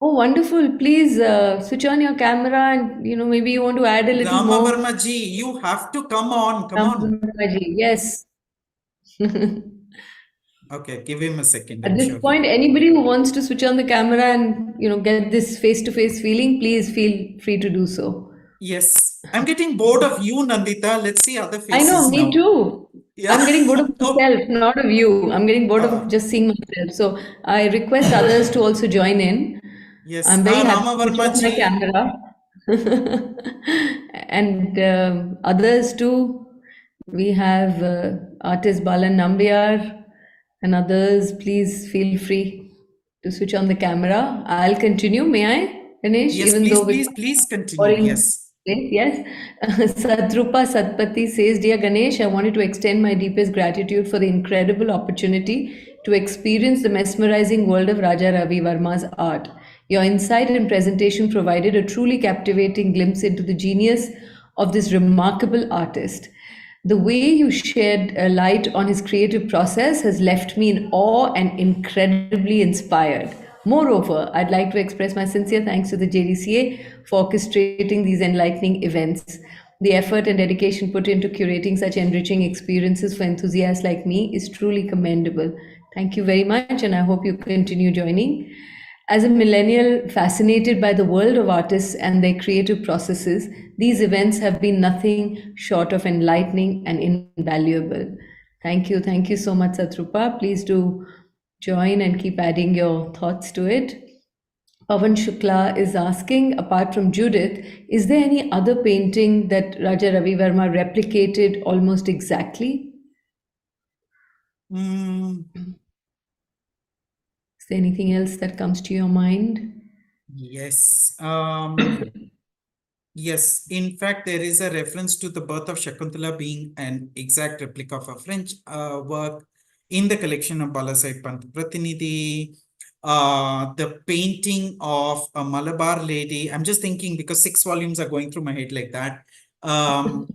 Oh, wonderful. Please switch on your camera and, maybe you want to add a little Rama more. Varma ji, you have to come on. Come Rama on. Varma ji, yes. Okay, give him a second. At I'm this sure. point, anybody who wants to switch on the camera and, get this face-to-face feeling, please feel free to do so. Yes, I'm getting bored of you, Nandita. Let's see other I faces know, me now. too. Yeah. I'm getting bored of Oh. myself, not of you. I'm getting bored of just seeing myself. So I request others to also join in. Yes. I'm very happy Rama to switch Varma on my ji. camera. And others too. We have artist Balan Nambiar and others. Please feel free to switch on the camera. I'll continue. May I, Ganesh? Yes, Even though with please continue. boring Yes. place, yes. Sadrupa Satpati says, Dear Ganesh, I wanted to extend my deepest gratitude for the incredible opportunity to experience the mesmerizing world of Raja Ravi Varma's art. Your insight and presentation provided a truly captivating glimpse into the genius of this remarkable artist. The way you shed a light on his creative process has left me in awe and incredibly inspired. Moreover, I'd like to express my sincere thanks to the JDCA for orchestrating these enlightening events. The effort and dedication put into curating such enriching experiences for enthusiasts like me is truly commendable. Thank you very much, and I hope you continue joining. As a millennial fascinated by the world of artists and their creative processes, these events have been nothing short of enlightening and invaluable. Thank you. Thank you so much, Satrupa. Please do join and keep adding your thoughts to it. Pavan Shukla is asking, apart from Judith, is there any other painting that Raja Ravi Varma replicated almost exactly? Is there anything else that comes to your mind? Yes. Yes, in fact, there is a reference to the birth of Shakuntala being an exact replica of a French work in the collection of Balasai Pant Pratinidhi. The painting of a Malabar lady, I'm just thinking because 6 volumes are going through my head like that,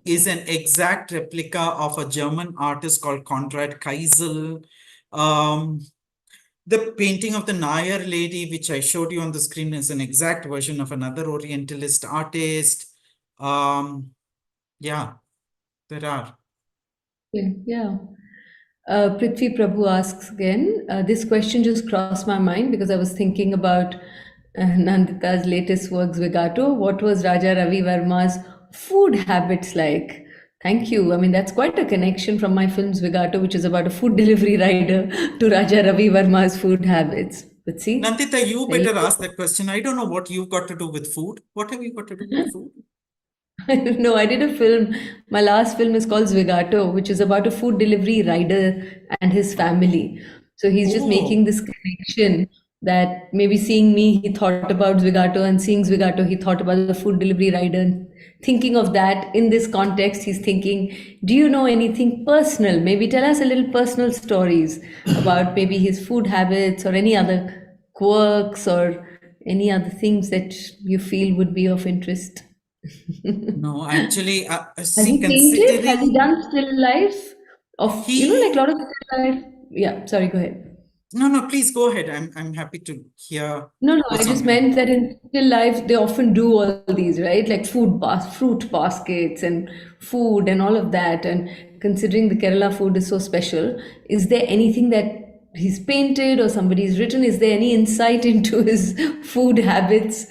is an exact replica of a German artist called Konrad Keisel. The painting of the Nair lady, which I showed you on the screen, is an exact version of another Orientalist artist. Yeah, there are. Yeah. Prithvi Prabhu asks again, this question just crossed my mind because I was thinking about Nandita's latest works, Vigato. What was Raja Ravi Varma's food habits like? Thank you. I mean, that's quite a connection from my films Vigato, which is about a food delivery rider, to Raja Ravi Varma's food habits. But see, Nandita, you better ask that question. I don't know what you've got to do with food. What have you got to do with food? No, I did a film. My last film is called Zvigato, which is about a food delivery rider and his family. So he's just making this connection that maybe seeing me, he thought about Zwigato, and seeing Zwigato, he thought about the food delivery rider. And thinking of that in this context, he's thinking, do you know anything personal? Maybe tell us a little personal stories about maybe his food habits or any other quirks or any other things that you feel would be of interest. No, actually, Has see, he painted? Has he considering done still life of, like a he, lot of still life? Yeah, sorry, go ahead. no, please go ahead. I'm happy to hear No, I what's on just your. meant that in still life they often do all these, right? Like fruit baskets and food and all of that. And considering the Kerala food is so special, is there anything that he's painted or somebody's written? Is there any insight into his food habits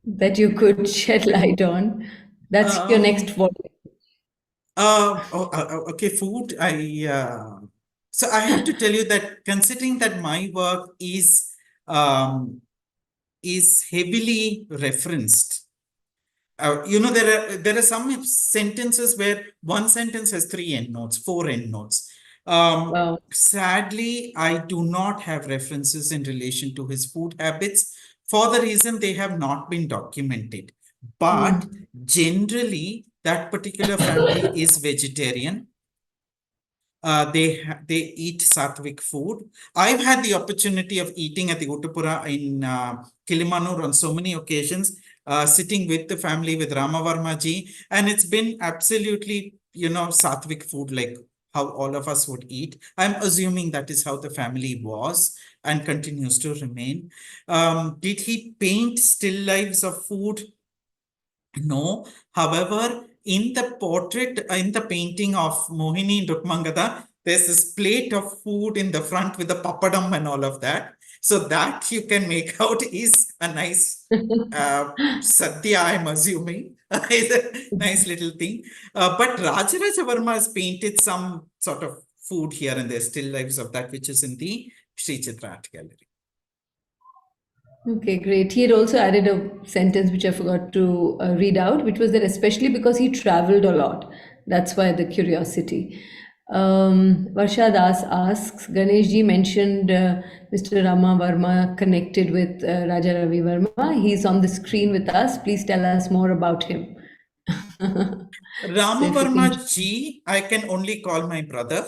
that you could shed light on? That's your next Um, volume. okay, food. So I have to tell you that considering that my work um, is heavily referenced. There are some sentences where one sentence has 3 endnotes, 4 endnotes. Wow. Sadly, I do not have references in relation to his food habits for the reason they have not been documented. But Hmm. generally, that particular family is vegetarian. They eat sattvic food. I've had the opportunity of eating at the Uttapura in Kilimanur on so many occasions, sitting with the family with Rama Varma ji, and it's been absolutely, sattvic food like how all of us would eat. I'm assuming that is how the family was and continues to remain. Did he paint still lives of food? No. However, in the portrait, in the painting of Mohini Rukmangada, there's this plate of food in the front with the papadam and all of that. So that you can make out is a nice sadhya, I'm assuming. It's a nice little thing. But Raja Raja Varma has painted some sort of food here and there, still lives of that, which is in the Sri Chitra Art Gallery. Okay, great. He had also added a sentence which I forgot to read out, which was that especially because he traveled a lot. That's why the curiosity. Varsha Das asks, Ganesh ji mentioned Mr. Rama Varma connected with Raja Ravi Varma. He's on the screen with us. Please tell us more about him. So Rama if you can. Varma ji, I can only call my brother,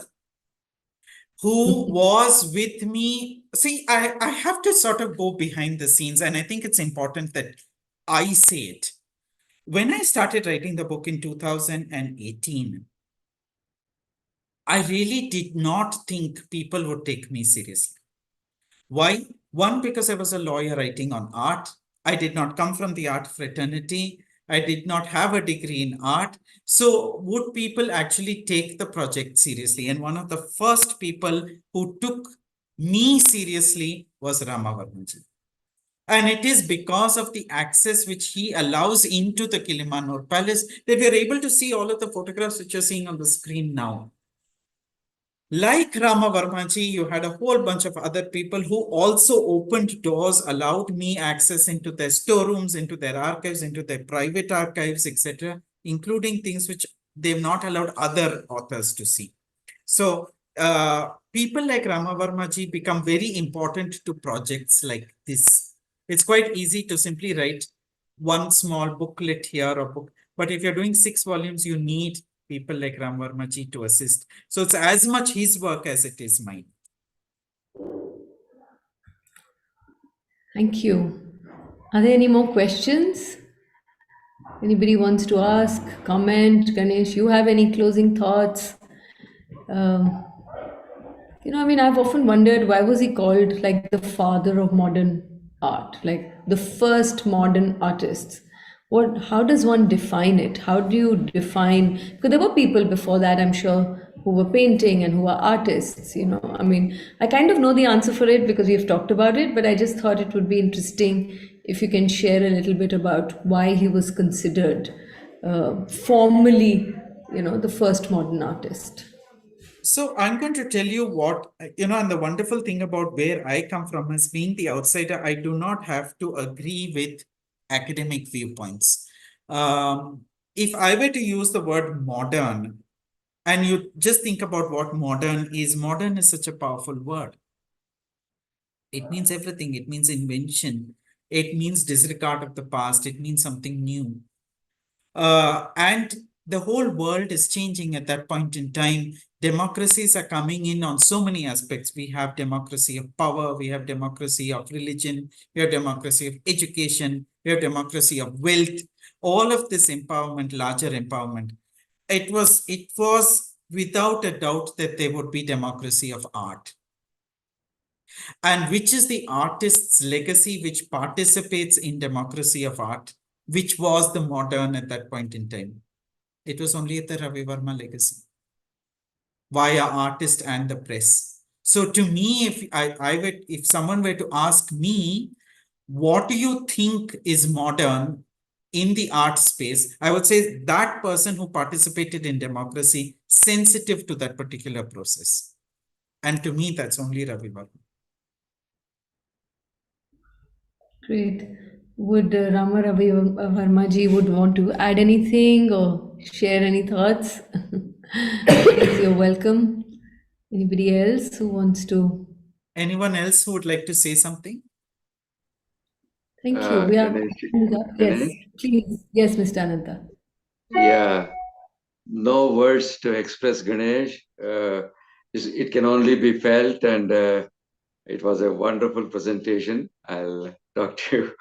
who was with me. See, I have to sort of go behind the scenes, and I think it's important that I say it. When I started writing the book in 2018, I really did not think people would take me seriously. Why? One, because I was a lawyer writing on art. I did not come from the art fraternity. I did not have a degree in art. So, would people actually take the project seriously? And one of the first people who took me seriously was Rama Varmaji. And it is because of the access which he allows into the Kilimanur Palace that we are able to see all of the photographs which you're seeing on the screen now. Like Rama Varmaji, you had a whole bunch of other people who also opened doors, allowed me access into their storerooms, into their archives, into their private archives, etc., including things which they've not allowed other authors to see. So people like Rama Varmaji become very important to projects like this. It's quite easy to simply write one small booklet here or book, but if you're doing 6 volumes, you need people like Ram Varmaji to assist. So it's as much his work as it is mine. Thank you. Are there any more questions? Anybody wants to ask, comment? Ganesh, you have any closing thoughts? Um, I mean, I've often wondered why was he called like the father of modern art, like the first modern artists? How does one define it? How do you define? Because there were people before that, I'm sure, who were painting and who are artists. I mean, I kind of know the answer for it because we've talked about it, but I just thought it would be interesting if you can share a little bit about why he was considered formally, the first modern artist. So I'm going to tell you what, and the wonderful thing about where I come from as being the outsider, I do not have to agree with academic viewpoints. If I were to use the word modern, and you just think about what modern is such a powerful word. It means everything. It means invention. It means disregard of the past. It means something new. And the whole world is changing at that point in time. Democracies are coming in on so many aspects. We have democracy of power, we have democracy of religion, we have democracy of education, we have democracy of wealth. All of this empowerment, larger empowerment. It was without a doubt that there would be democracy of art. And which is the artist's legacy which participates in democracy of art, which was the modern at that point in time? It was only the Ravi Varma legacy via artist and the press. So to me, if someone were to ask me, what do you think is modern in the art space, I would say that person who participated in democracy, sensitive to that particular process. And to me, that's only Ravi Varma. Great. Would Rama Ravi Varma ji would want to add anything or share any thoughts? Please, you're welcome. Anybody else who wants to? Anyone else who would like to say something? Thank you. We are. Yes, Ganesh? please. Yes, Mr. Ananta. Yeah, no words to express, Ganesh. It can only be felt, and it was a wonderful presentation. I'll talk to you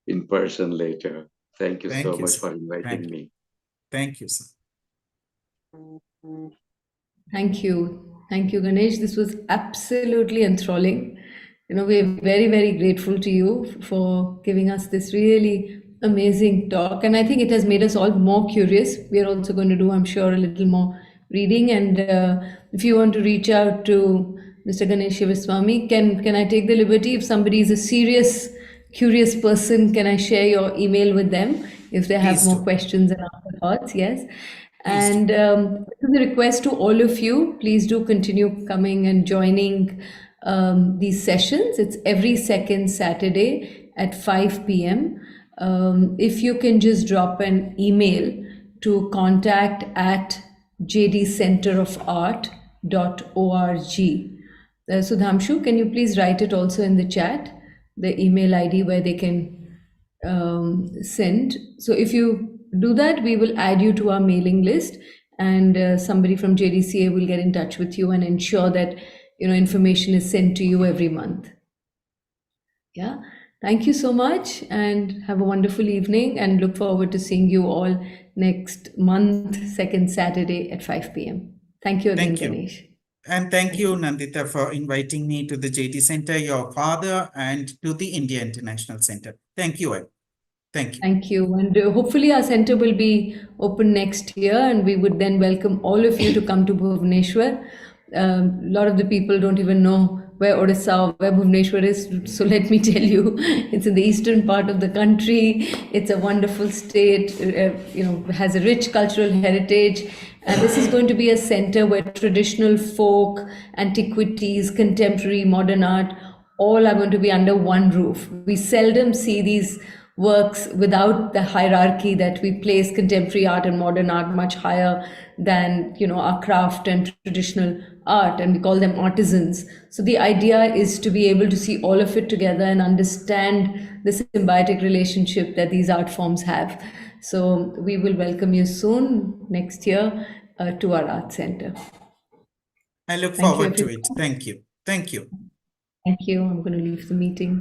in person later. Thank you so much for inviting me. Thank you, sir. Thank you. Thank you, Ganesh. This was absolutely enthralling. We're very, very grateful to you for giving us this really amazing talk. And I think it has made us all more curious. We are also going to do, I'm sure, a little more reading. And if you want to reach out to Mr. Ganesh Shivaswamy, can I take the liberty, if somebody is a serious, curious person, can I share your email with them if they have more questions and afterthoughts? Yes. And this is a request to all of you, please do continue coming and joining these sessions. It's every second Saturday at 5 p.m. If you can just drop an email to contact@jdcenterofart.org. Sudhamshu, can you please write it also in the chat, the email ID where they can send. So if you do that, we will add you to our mailing list, and somebody from JDCA will get in touch with you and ensure that information is sent to you every month. Yeah, thank you so much, and have a wonderful evening, and look forward to seeing you all next month, second Saturday at 5 p.m. Thank you again, Ganesh. And thank you, Nandita, for inviting me to the JD Center, your father, and to the India International Center. Thank you all. Thank you. Thank you. And hopefully our center will be open next year, and we would then welcome all of you to come to Bhubaneswar. A lot of the people don't even know where Odisha or where Bhubaneswar is. So let me tell you, it's in the eastern part of the country. It's a wonderful state, has a rich cultural heritage. And this is going to be a center where traditional folk, antiquities, contemporary, modern art, all are going to be under one roof. We seldom see these works without the hierarchy that we place contemporary art and modern art much higher than our craft and traditional art, and we call them artisans. So the idea is to be able to see all of it together and understand the symbiotic relationship that these art forms have. So we will welcome you soon next year to our art center. I look forward to it. Thank you. Thank you. Thank you. I'm going to leave the meeting.